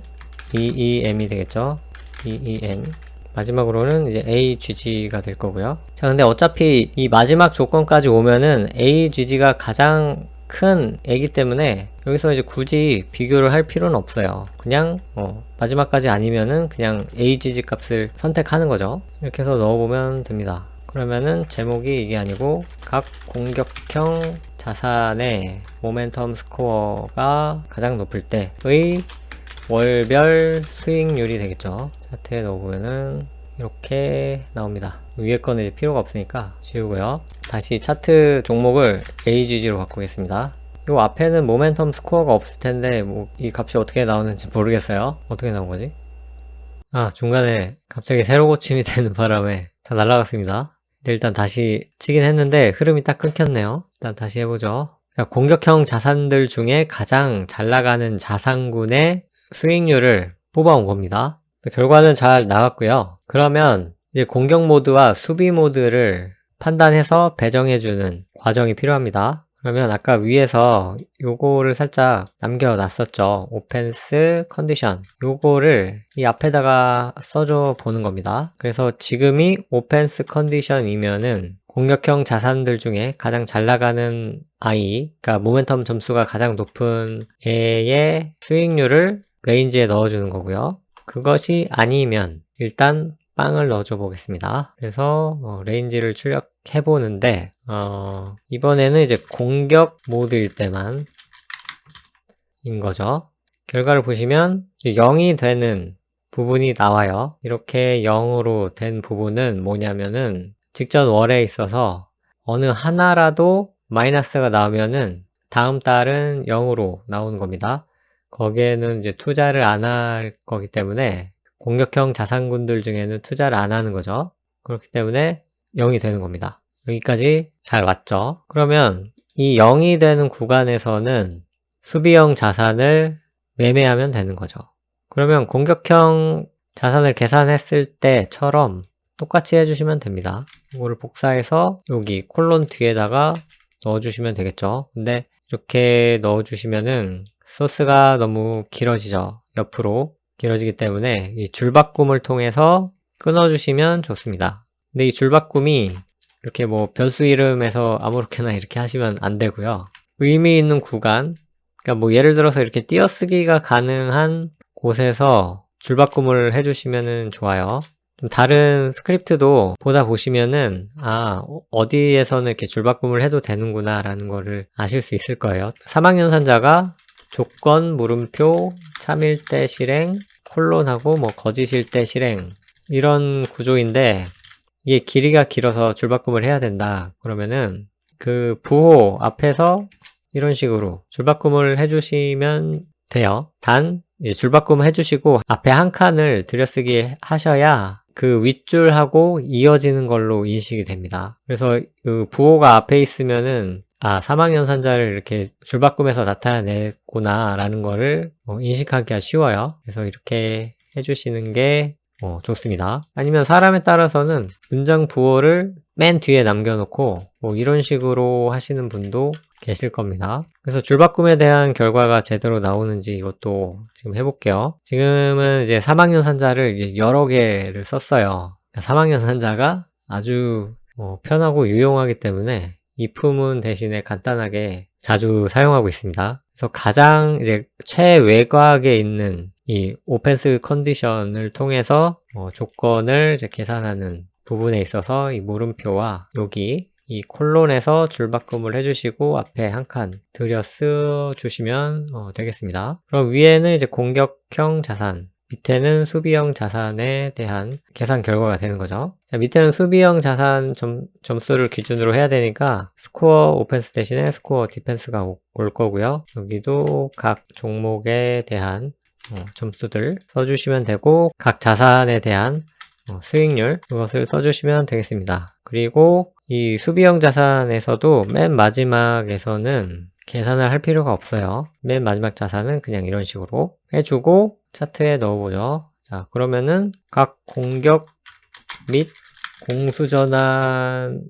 EEM이 되겠죠. EEM 마지막으로는 이제 AGG가 될 거고요. 자, 근데 어차피 이 마지막 조건까지 오면은 AGG가 가장 큰 애기 때문에 여기서 이제 굳이 비교를 할 필요는 없어요. 그냥 마지막까지 아니면은 그냥 AGG 값을 선택하는 거죠. 이렇게 해서 넣어보면 됩니다. 그러면은 제목이 이게 아니고 각 공격형 자산의 모멘텀 스코어가 가장 높을 때의 월별 수익률이 되겠죠. 차트에 넣어보면은 이렇게 나옵니다. 위에 거는 이제 필요가 없으니까 지우고요. 다시 차트 종목을 AGG로 바꾸겠습니다. 요 앞에는 모멘텀 스코어가 없을 텐데 뭐 이 값이 어떻게 나오는지 모르겠어요. 어떻게 나온 거지? 아, 중간에 갑자기 새로 고침이 되는 바람에 다 날아갔습니다. 일단 다시 치긴 했는데 흐름이 딱 끊겼네요. 일단 다시 해보죠. 자, 공격형 자산들 중에 가장 잘 나가는 자산군의 수익률을 뽑아온 겁니다. 결과는 잘 나왔고요. 그러면 이제 공격 모드와 수비 모드를 판단해서 배정해주는 과정이 필요합니다. 그러면 아까 위에서 요거를 살짝 남겨놨었죠. 오펜스 컨디션 요거를 이 앞에다가 써줘 보는 겁니다. 그래서 지금이 오펜스 컨디션이면은 공격형 자산들 중에 가장 잘 나가는 그러니까 모멘텀 점수가 가장 높은 애의 수익률을 레인지에 넣어주는 거고요. 그것이 아니면 일단 빵을 넣어줘 보겠습니다. 그래서 레인지를 출력해 보는데 이번에는 이제 공격 모드일 때만 인 거죠. 결과를 보시면 0이 되는 부분이 나와요. 이렇게 0으로 된 부분은 뭐냐면은 직전 월에 있어서 어느 하나라도 마이너스가 나오면은 다음 달은 0으로 나오는 겁니다. 거기에는 이제 투자를 안 할 거기 때문에 공격형 자산군들 중에는 투자를 안 하는 거죠. 그렇기 때문에 0이 되는 겁니다. 여기까지 잘 왔죠? 그러면 이 0이 되는 구간에서는 수비형 자산을 매매하면 되는 거죠. 그러면 공격형 자산을 계산했을 때처럼 똑같이 해주시면 됩니다. 이거를 복사해서 여기 콜론 뒤에다가 넣어주시면 되겠죠. 근데 이렇게 넣어주시면은 소스가 너무 길어지죠. 옆으로 길어지기 때문에 이 줄바꿈을 통해서 끊어주시면 좋습니다. 근데 이 줄바꿈이 이렇게 뭐 변수 이름에서 아무렇게나 이렇게 하시면 안 되고요. 의미 있는 구간, 그러니까 뭐 예를 들어서 이렇게 띄어쓰기가 가능한 곳에서 줄바꿈을 해주시면 좋아요. 좀 다른 스크립트도 보다 보시면은 어디에서는 이렇게 줄바꿈을 해도 되는구나 라는 거를 아실 수 있을 거예요. 사망연산자가 조건 물음표 참일 때 실행 콜론하고 뭐 거짓일 때 실행 이런 구조인데 이게 길이가 길어서 줄바꿈을 해야 된다 그러면은 그 부호 앞에서 이런 식으로 줄바꿈을 해주시면 돼요. 단 이제 줄바꿈 해주시고 앞에 한 칸을 들여쓰기 하셔야 그 윗줄하고 이어지는 걸로 인식이 됩니다. 그래서 그 부호가 앞에 있으면은 사망연산자를 이렇게 줄바꿈해서 나타내구나 라는 거를 인식하기가 쉬워요. 그래서 이렇게 해주시는 게 좋습니다. 아니면 사람에 따라서는 문장 부호를 맨 뒤에 남겨놓고 이런 식으로 하시는 분도 계실 겁니다. 그래서 줄바꿈에 대한 결과가 제대로 나오는지 이것도 지금 해볼게요. 지금은 이제 사망연산자를 이제 여러 개를 썼어요. 사망연산자가 아주 편하고 유용하기 때문에 이 품은 대신에 간단하게 자주 사용하고 있습니다. 그래서 가장 이제 최외곽에 있는 이 오펜스 컨디션을 통해서 조건을 이제 계산하는 부분에 있어서 이 물음표와 여기 이 콜론에서 줄바꿈을 해주시고 앞에 한 칸 들여 쓰주시면 되겠습니다. 그럼 위에는 이제 공격형 자산, 밑에는 수비형 자산에 대한 계산 결과가 되는 거죠. 자, 밑에는 수비형 자산 점수를 기준으로 해야 되니까 스코어 오펜스 대신에 스코어 디펜스가 올 거고요. 여기도 각 종목에 대한 점수들 써주시면 되고 각 자산에 대한 수익률 그것을 써주시면 되겠습니다. 그리고 이 수비형 자산에서도 맨 마지막에서는 계산을 할 필요가 없어요. 맨 마지막 자산은 그냥 이런 식으로 해주고 차트에 넣어보죠. 자, 그러면은 각 공격 및 공수전환의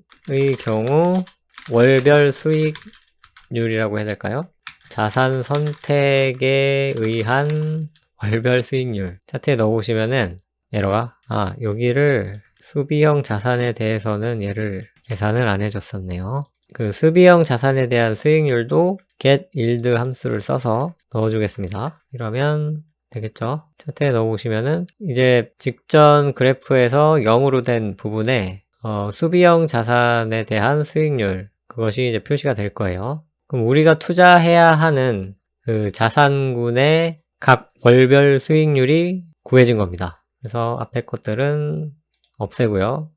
경우 월별 수익률이라고 해야 될까요? 자산 선택에 의한 월별 수익률 차트에 넣어보시면은 에러가 여기를 수비형 자산에 대해서는 얘를 계산을 안 해줬었네요. 그 수비형 자산에 대한 수익률도 get yield 함수를 써서 넣어주겠습니다. 이러면 되겠죠? 차트에 넣어보시면은 이제 직전 그래프에서 0으로 된 부분에 수비형 자산에 대한 수익률 그것이 이제 표시가 될 거예요. 그럼 우리가 투자해야 하는 그 자산군의 각 월별 수익률이 구해진 겁니다. 그래서 앞에 것들은 없애고요.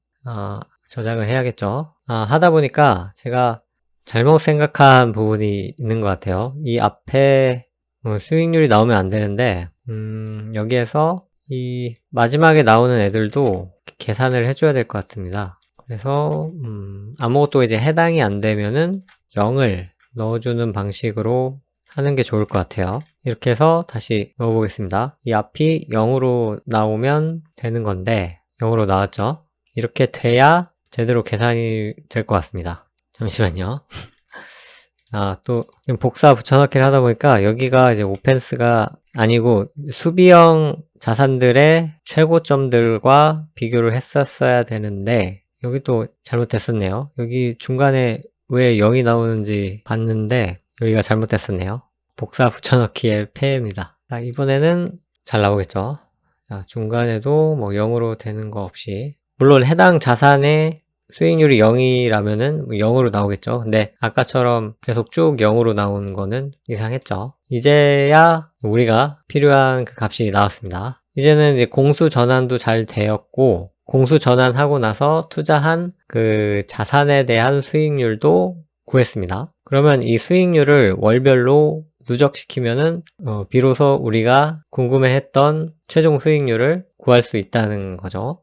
저장을 해야겠죠. 하다 보니까 제가 잘못 생각한 부분이 있는 것 같아요. 이 앞에 수익률이 나오면 안 되는데 여기에서 이 마지막에 나오는 애들도 계산을 해줘야 될 것 같습니다. 그래서 아무것도 이제 해당이 안 되면은 0을 넣어주는 방식으로 하는 게 좋을 것 같아요. 이렇게 해서 다시 넣어보겠습니다. 이 앞이 0으로 나오면 되는 건데 0으로 나왔죠. 이렇게 돼야 제대로 계산이 될 것 같습니다. 잠시만요. 또 복사 붙여넣기를 하다 보니까 여기가 이제 오펜스가 아니고 수비형 자산들의 최고점들과 비교를 했었어야 되는데 여기 또 잘못됐었네요. 여기 중간에 왜 0이 나오는지 봤는데 여기가 잘못됐었네요. 복사 붙여넣기의 폐해입니다. 자, 이번에는 잘 나오겠죠. 자, 중간에도 뭐 0으로 되는 거 없이 물론 해당 자산의 수익률이 0이라면은 0으로 나오겠죠. 근데 아까처럼 계속 쭉 0으로 나오는 거는 이상했죠. 이제야 우리가 필요한 그 값이 나왔습니다. 이제는 이제 공수 전환도 잘 되었고 공수 전환하고 나서 투자한 그 자산에 대한 수익률도 구했습니다. 그러면 이 수익률을 월별로 누적시키면은 비로소 우리가 궁금해했던 최종 수익률을 구할 수 있다는 거죠.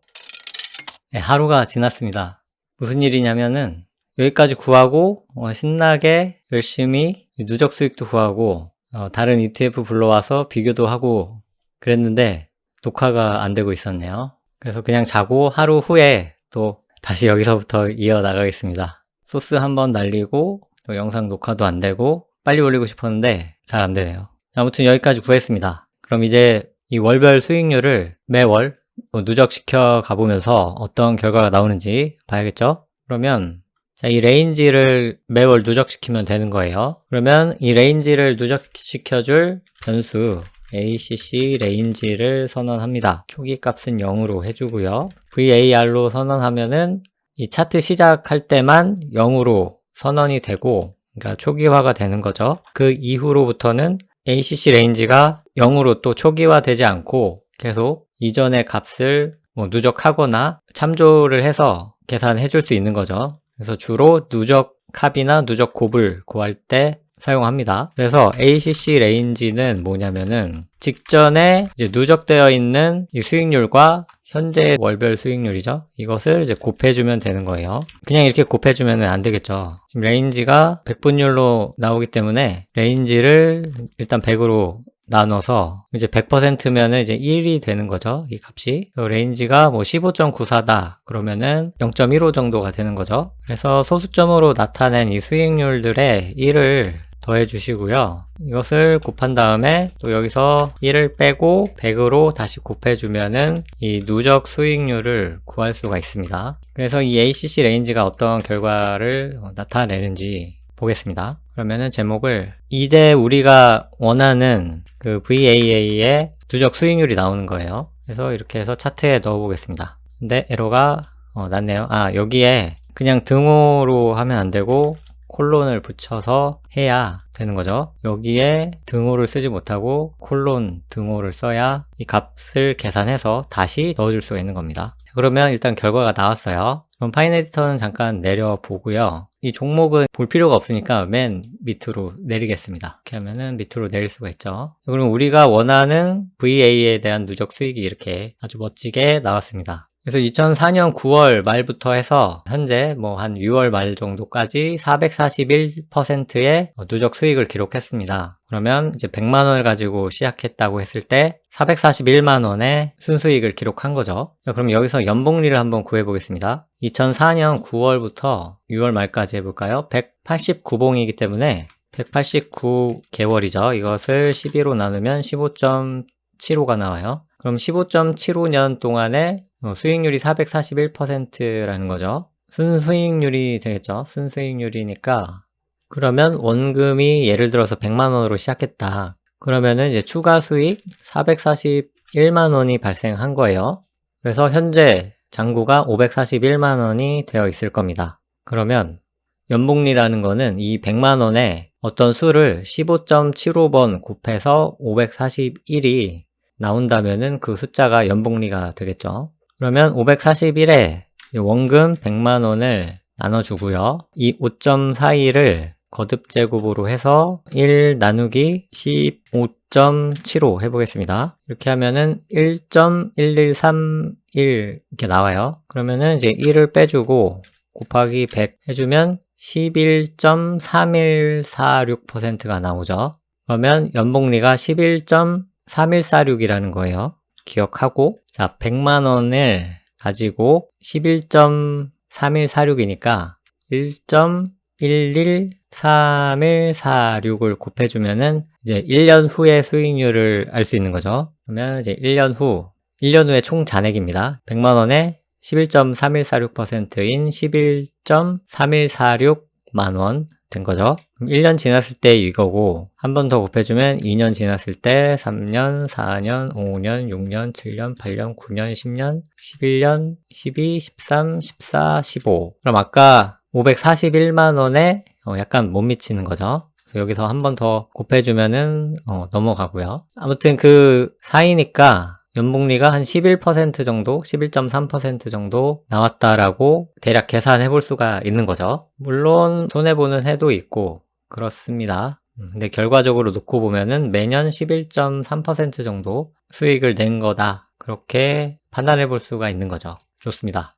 네, 하루가 지났습니다. 무슨 일이냐면은 여기까지 구하고 신나게 열심히 누적 수익도 구하고 다른 ETF 불러와서 비교도 하고 그랬는데 녹화가 안 되고 있었네요. 그래서 그냥 자고 하루 후에 또 다시 여기서부터 이어나가겠습니다. 소스 한번 날리고 또 영상 녹화도 안 되고 빨리 올리고 싶었는데 잘 안 되네요. 아무튼 여기까지 구했습니다. 그럼 이제 이 월별 수익률을 매월 누적시켜 가보면서 어떤 결과가 나오는지 봐야겠죠? 그러면 자, 이 레인지를 매월 누적시키면 되는 거예요. 그러면 이 레인지를 누적시켜줄 변수 ACC 레인지를 선언합니다. 초기 값은 0으로 해주고요. VAR로 선언하면은 이 차트 시작할 때만 0으로 선언이 되고 그러니까 초기화가 되는 거죠. 그 이후로부터는 ACC 레인지가 0으로 또 초기화되지 않고 계속 이전의 값을 누적하거나 참조를 해서 계산해 줄 수 있는 거죠. 그래서 주로 누적 값이나 누적 곱을 구할 때 사용합니다. 그래서 ACC 레인지는 뭐냐면은 직전에 이제 누적되어 있는 이 수익률과 현재 월별 수익률이죠. 이것을 이제 곱해주면 되는 거예요. 그냥 이렇게 곱해주면 안 되겠죠. 지금 레인지가 100분율로 나오기 때문에 레인지를 일단 100으로 나눠서 이제 100%면은 이제 1이 되는 거죠. 이 값이. 레인지가 뭐 15.94다. 그러면은 0.15 정도가 되는 거죠. 그래서 소수점으로 나타낸 이 수익률들의 1을 더해 주시고요. 이것을 곱한 다음에 또 여기서 1을 빼고 100으로 다시 곱해주면은 이 누적 수익률을 구할 수가 있습니다. 그래서 이 ACC 레인지가 어떤 결과를 나타내는지 보겠습니다. 그러면은 제목을 이제 우리가 원하는 그 VAA의 누적 수익률이 나오는 거예요. 그래서 이렇게 해서 차트에 넣어 보겠습니다. 근데 에러가 났네요. 여기에 그냥 등호로 하면 안 되고 콜론을 붙여서 해야 되는 거죠. 여기에 등호를 쓰지 못하고 콜론 등호를 써야 이 값을 계산해서 다시 넣어줄 수가 있는 겁니다. 그러면 일단 결과가 나왔어요. 그럼 파인 에디터는 잠깐 내려보고요. 이 종목은 볼 필요가 없으니까 맨 밑으로 내리겠습니다. 이렇게 하면은 밑으로 내릴 수가 있죠. 그럼 우리가 원하는 VA에 대한 누적 수익이 이렇게 아주 멋지게 나왔습니다. 그래서 2004년 9월 말부터 해서 현재 뭐 한 6월 말 정도까지 441%의 누적 수익을 기록했습니다. 그러면 이제 100만 원을 가지고 시작했다고 했을 때 441만 원의 순수익을 기록한 거죠. 자, 그럼 여기서 연복리를 한번 구해 보겠습니다. 2004년 9월부터 6월 말까지 해볼까요? 189봉이기 때문에 189개월이죠. 이것을 12로 나누면 15.75가 나와요. 그럼 15.75년 동안에 수익률이 441%라는 거죠. 순수익률이 되겠죠. 순수익률이니까 그러면 원금이 예를 들어서 100만 원으로 시작했다. 그러면은 이제 추가 수익 441만 원이 발생한 거예요. 그래서 현재 잔고가 541만 원이 되어 있을 겁니다. 그러면 연복리라는 거는 이 100만 원에 어떤 수를 15.75번 곱해서 541이 나온다면은 그 숫자가 연복리가 되겠죠. 그러면 541에 원금 100만 원을 나눠주고요. 이 5.42를 거듭 제곱으로 해서 1 나누기 15.75 해보겠습니다. 이렇게 하면은 1.1131 이렇게 나와요. 그러면은 이제 1을 빼주고 곱하기 100 해주면 11.3146%가 나오죠. 그러면 연복리가 11.3146이라는 거예요. 기억하고, 자, 100만 원을 가지고 11.3146이니까 1.113146을 곱해주면은 이제 1년 후의 수익률을 알 수 있는 거죠. 그러면 이제 1년 후의 총 잔액입니다. 100만 원에 11.3146%인 11.3146만 원 된 거죠. 그럼 1년 지났을 때 이거고 한 번 더 곱해주면 2년 지났을 때 3년, 4년, 5년, 6년, 7년, 8년, 9년, 10년, 11년, 12, 13, 14, 15 그럼 아까 541만 원에 약간 못 미치는 거죠. 그래서 여기서 한 번 더 곱해주면은 넘어가고요. 아무튼 그 사이니까 연복리가 한 11% 정도, 11.3% 정도 나왔다라고 대략 계산해 볼 수가 있는 거죠. 물론 손해보는 해도 있고 그렇습니다. 근데 결과적으로 놓고 보면은 매년 11.3% 정도 수익을 낸 거다. 그렇게 판단해 볼 수가 있는 거죠. 좋습니다.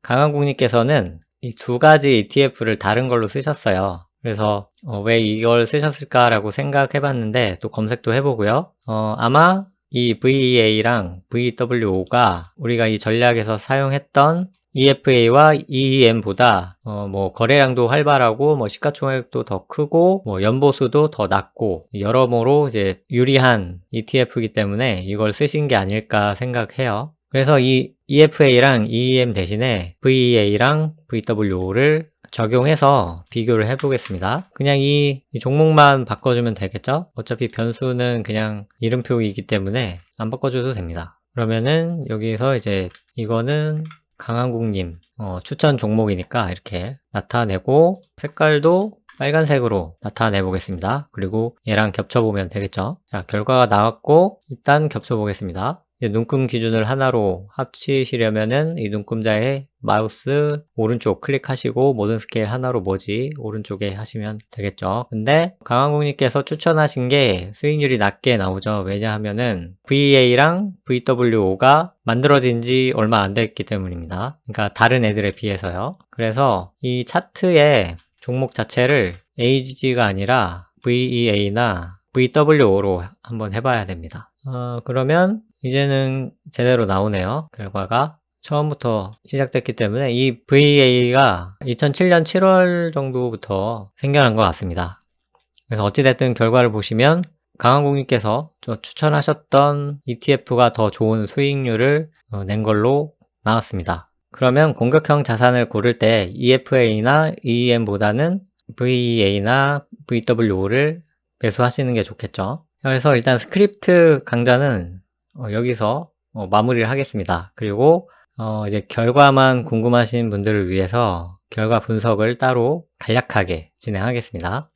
강한국님께서는 이 두 가지 ETF를 다른 걸로 쓰셨어요. 그래서 왜 이걸 쓰셨을까라고 생각해 봤는데 또 검색도 해보고요. 아마 이 VEA랑 VWO가 우리가 이 전략에서 사용했던 EFA와 EEM보다 뭐 거래량도 활발하고 뭐 시가총액도 더 크고 뭐 연보수도 더 낮고 여러모로 이제 유리한 ETF이기 때문에 이걸 쓰신 게 아닐까 생각해요. 그래서 이 EFA랑 EEM 대신에 VEA랑 VWO를 적용해서 비교를 해보겠습니다. 그냥 이 종목만 바꿔주면 되겠죠? 어차피 변수는 그냥 이름표이기 때문에 안 바꿔줘도 됩니다. 그러면은 여기서 이제 이거는 강한국님 추천 종목이니까 이렇게 나타내고 색깔도 빨간색으로 나타내 보겠습니다. 그리고 얘랑 겹쳐보면 되겠죠? 자, 결과가 나왔고 일단 겹쳐보겠습니다. 이제 눈금 기준을 하나로 합치시려면은 이 눈금자에 마우스 오른쪽 클릭하시고 모든 스케일 하나로 모지 오른쪽에 하시면 되겠죠. 근데 강한국님께서 추천하신 게 수익률이 낮게 나오죠. 왜냐하면은 VA랑 VWO가 만들어진 지 얼마 안 됐기 때문입니다. 그러니까 다른 애들에 비해서요. 그래서 이 차트의 종목 자체를 AGG가 아니라 VEA나 VWO로 한번 해봐야 됩니다. 그러면 이제는 제대로 나오네요. 결과가 처음부터 시작됐기 때문에 이 VA가 2007년 7월 정도부터 생겨난 것 같습니다. 그래서 어찌됐든 결과를 보시면 강한국님께서 추천하셨던 ETF가 더 좋은 수익률을 낸 걸로 나왔습니다. 그러면 공격형 자산을 고를 때 EFA나 EEM보다는 VEA나 VWO를 매수하시는 게 좋겠죠. 그래서 일단 스크립트 강좌는 여기서 마무리를 하겠습니다. 그리고 이제 결과만 궁금하신 분들을 위해서 결과 분석을 따로 간략하게 진행하겠습니다.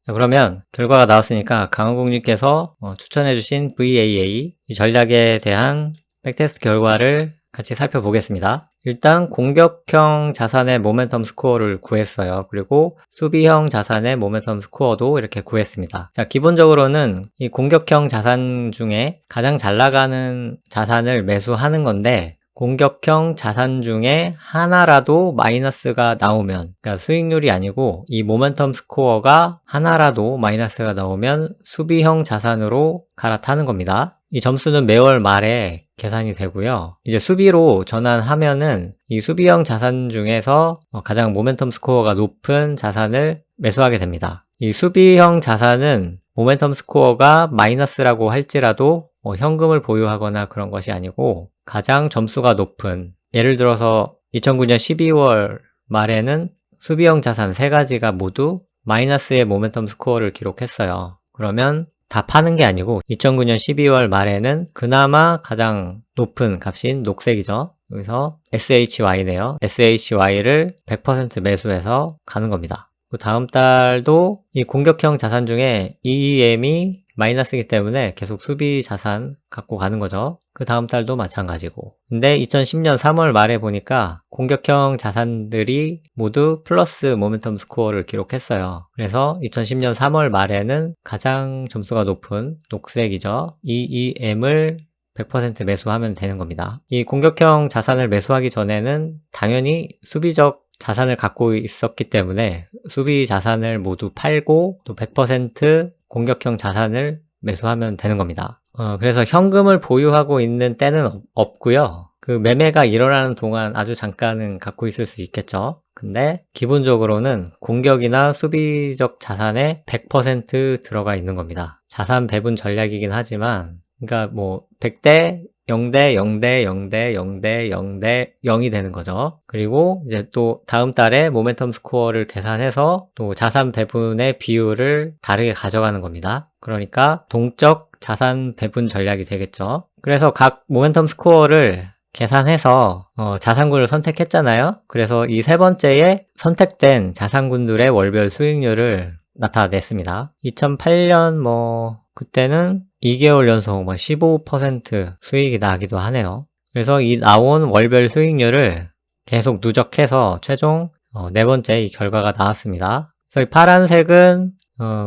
자, 그러면 결과가 나왔으니까 강한국님께서 추천해주신 VAA 이 전략에 대한 백테스트 결과를 같이 살펴보겠습니다. 일단 공격형 자산의 모멘텀 스코어를 구했어요. 그리고 수비형 자산의 모멘텀 스코어도 이렇게 구했습니다. 자, 기본적으로는 이 공격형 자산 중에 가장 잘 나가는 자산을 매수하는 건데 공격형 자산 중에 하나라도 마이너스가 나오면, 그러니까 수익률이 아니고 이 모멘텀 스코어가 하나라도 마이너스가 나오면 수비형 자산으로 갈아타는 겁니다. 이 점수는 매월 말에 계산이 되고요. 이제 수비로 전환하면은 이 수비형 자산 중에서 가장 모멘텀 스코어가 높은 자산을 매수하게 됩니다. 이 수비형 자산은 모멘텀 스코어가 마이너스라고 할지라도 현금을 보유하거나 그런 것이 아니고 가장 점수가 높은, 예를 들어서 2009년 12월 말에는 수비형 자산 3가지가 모두 마이너스의 모멘텀 스코어를 기록했어요. 그러면 다 파는 게 아니고 2009년 12월 말에는 그나마 가장 높은 값인 녹색이죠. 여기서 SHY네요. SHY를 100% 매수해서 가는 겁니다. 그 다음 달도 이 공격형 자산 중에 EEM이 마이너스이기 때문에 계속 수비 자산 갖고 가는 거죠. 그 다음 달도 마찬가지고. 근데 2010년 3월 말에 보니까 공격형 자산들이 모두 플러스 모멘텀 스코어를 기록했어요. 그래서 2010년 3월 말에는 가장 점수가 높은 녹색이죠. EEM을 100% 매수하면 되는 겁니다. 이 공격형 자산을 매수하기 전에는 당연히 수비적 자산을 갖고 있었기 때문에 수비 자산을 모두 팔고 또 100% 공격형 자산을 매수하면 되는 겁니다. 그래서 현금을 보유하고 있는 때는 없고요. 그 매매가 일어나는 동안 아주 잠깐은 갖고 있을 수 있겠죠. 근데 기본적으로는 공격이나 수비적 자산에 100% 들어가 있는 겁니다. 자산 배분 전략이긴 하지만, 그러니까 뭐 100대 0대 0대 0대 0대 0대 0이 되는 거죠. 그리고 이제 또 다음 달에 모멘텀 스코어를 계산해서 또 자산 배분의 비율을 다르게 가져가는 겁니다. 그러니까 동적 자산 배분 전략이 되겠죠. 그래서 각 모멘텀 스코어를 계산해서 자산군을 선택했잖아요. 그래서 이 세 번째에 선택된 자산군들의 월별 수익률을 나타냈습니다. 2008년 그때는 2개월 연속 15% 수익이 나기도 하네요. 그래서 이 나온 월별 수익률을 계속 누적해서 최종 네 번째 이 결과가 나왔습니다. 그래서 이 파란색은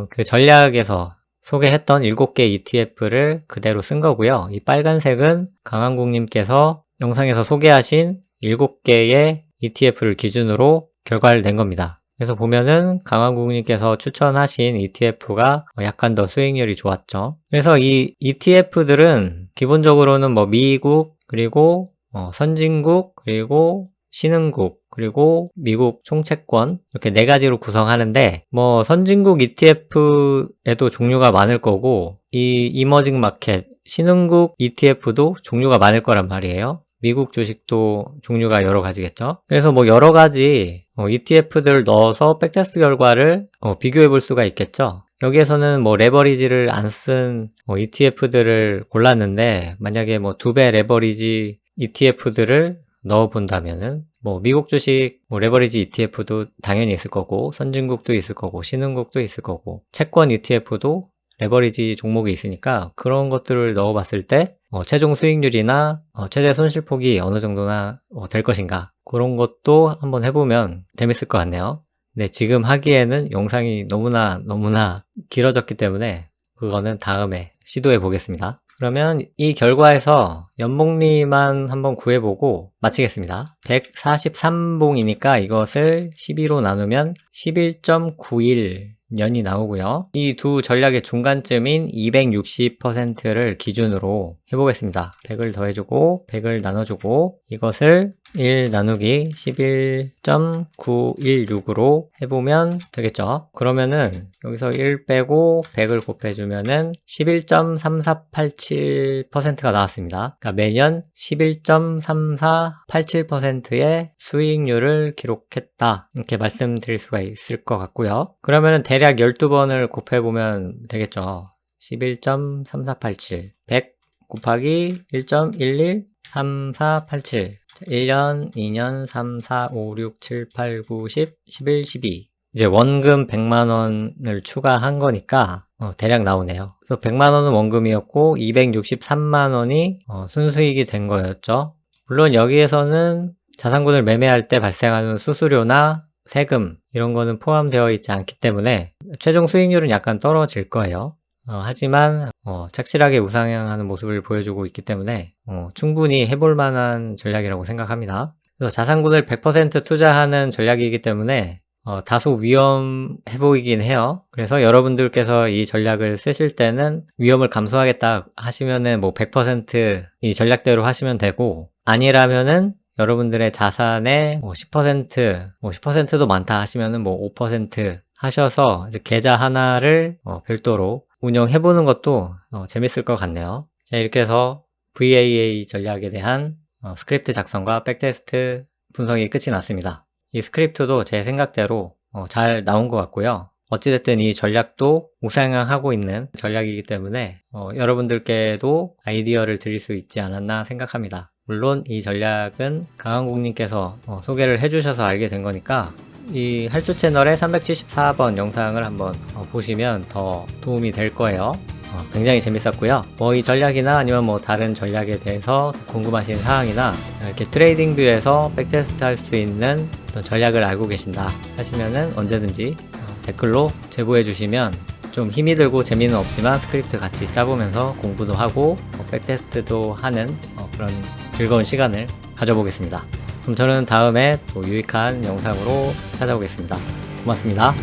그 전략에서 소개했던 7개 ETF를 그대로 쓴 거고요. 이 빨간색은 강한국님께서 영상에서 소개하신 7개의 ETF를 기준으로 결과를 낸 겁니다. 그래서 보면은 강한국님께서 추천하신 ETF가 약간 더 수익률이 좋았죠. 그래서 이 ETF들은 기본적으로는 미국, 그리고 선진국, 그리고 신흥국, 그리고 미국 총채권 이렇게 4가지로 구성하는데 선진국 ETF에도 종류가 많을 거고 이 이머징 마켓 신흥국 ETF도 종류가 많을 거란 말이에요. 미국 주식도 종류가 여러 가지겠죠. 그래서 여러 가지 ETF들을 넣어서 백테스트 결과를 비교해 볼 수가 있겠죠. 여기에서는 레버리지를 안 쓴 ETF들을 골랐는데 만약에 2배 레버리지 ETF들을 넣어 본다면은 미국 주식 레버리지 ETF도 당연히 있을 거고 선진국도 있을 거고 신흥국도 있을 거고 채권 ETF도 레버리지 종목이 있으니까 그런 것들을 넣어봤을 때 최종 수익률이나 최대 손실폭이 어느 정도나 될 것인가, 그런 것도 한번 해보면 재밌을 것 같네요. 근데 지금 하기에는 영상이 너무나 길어졌기 때문에 그거는 다음에 시도해 보겠습니다. 그러면 이 결과에서 연복리만 한번 구해보고 마치겠습니다. 143봉이니까 이것을 12로 나누면 11.91 년이 나오고요. 이 두 전략의 중간쯤인 260%를 기준으로 해보겠습니다. 100을 더해주고 100을 나눠주고 이것을 1 나누기 11.916으로 해보면 되겠죠. 그러면은 여기서 1 빼고 100을 곱해주면은 11.3487%가 나왔습니다. 그러니까 매년 11.3487%의 수익률을 기록했다, 이렇게 말씀드릴 수가 있을 것 같고요. 그러면은 대략 12번을 곱해보면 되겠죠. 11.3487 100 곱하기 1.113487 1년, 2년, 3, 4, 5, 6, 7, 8, 9, 10, 11, 12 이제 원금 100만원을 추가한 거니까 대략 나오네요. 그래서 100만원은 원금이었고 263만원이 순수익이 된 거였죠. 물론 여기에서는 자산군을 매매할 때 발생하는 수수료나 세금 이런 거는 포함되어 있지 않기 때문에 최종 수익률은 약간 떨어질 거예요. 하지만 착실하게 우상향하는 모습을 보여주고 있기 때문에 충분히 해볼 만한 전략이라고 생각합니다. 그래서 자산군을 100% 투자하는 전략이기 때문에 다소 위험해 보이긴 해요. 그래서 여러분들께서 이 전략을 쓰실 때는 위험을 감수하겠다 하시면은 뭐 100% 이 전략대로 하시면 되고, 아니라면은 여러분들의 자산의 10%, 10%도 많다 하시면은 뭐 5% 하셔서 이제 계좌 하나를 별도로 운영해보는 것도 재밌을 것 같네요. 자, 이렇게 해서 VAA 전략에 대한 스크립트 작성과 백테스트 분석이 끝이 났습니다. 이 스크립트도 제 생각대로 잘 나온 것 같고요. 어찌됐든 이 전략도 우상향하고 있는 전략이기 때문에 여러분들께도 아이디어를 드릴 수 있지 않았나 생각합니다. 물론 이 전략은 강한국님께서 소개를 해주셔서 알게 된 거니까 이 할수 채널의 374번 영상을 한번 보시면 더 도움이 될 거예요. 굉장히 재밌었고요. 이 전략이나 아니면 다른 전략에 대해서 궁금하신 사항이나 이렇게 트레이딩 뷰에서 백테스트 할 수 있는 어떤 전략을 알고 계신다 하시면은 언제든지 댓글로 제보해 주시면 좀 힘이 들고 재미는 없지만 스크립트 같이 짜보면서 공부도 하고 백테스트도 하는 그런 즐거운 시간을 가져보겠습니다. 그럼 저는 다음에 또 유익한 영상으로 찾아오겠습니다. 고맙습니다.